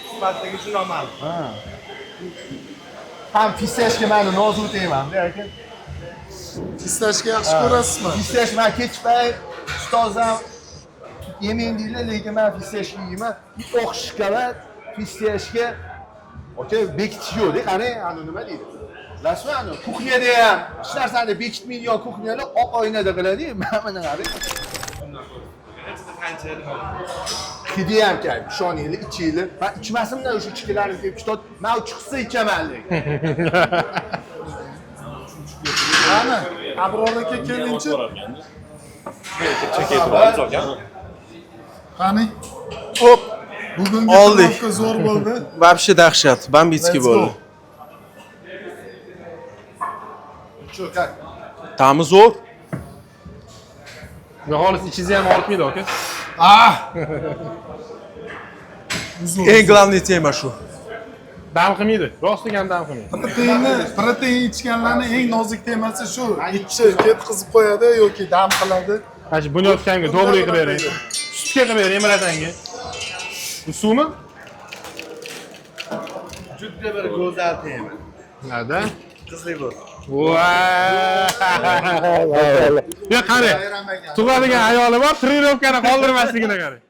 Sifatdagi shu noma'lum. Ha. Ham fistashga meni nozik deyman-da, aka. Istashga yaxshi ko'rasizmi? Fistash men kechpay ustozam yemang deydilar, lekin men fistashni yeyman. O'xshishga fistashga aka bekitish yo'q-da, qarang, ana nima deydi? Bilasizmi, ana kuxnyada ham hech narsani bekitmaydigan kuxnyalar oq oynada qiladi-ku, mana qarang. Hidi ham kelib, ishoninglar, ichinglar. Men ichmasimdan o'sha ichkilarim kelib ketadi. Men uch hissa ichaman lekin. Mana, Abror aka kelinchi. Qani? Hop, Bugungi oldik. turnirga zo'r bo'ldi. Вообще dahshat, bambitskiy bo'ldi. Cho'kak. Ta'mi zo'r. Xolis ichingizni ham ortmaydi aka. Eng главный tema shu. Dam qilmaydi. Rostigan dam qilmaydi. Protein ichganlarning eng nozik temasi shu. Ichi ketkizib qo'yadi yoki dam qiladi. Mana shu bunyodkanga добрый qilib bering. Sutga qilib bering, emalatanga. Bu suvmi? Juda bir go'zal tema. Nada? Qizli bu. Ya qani. Tug'adigan ayoli bor, trenirovkani qoldirmasligini qarang.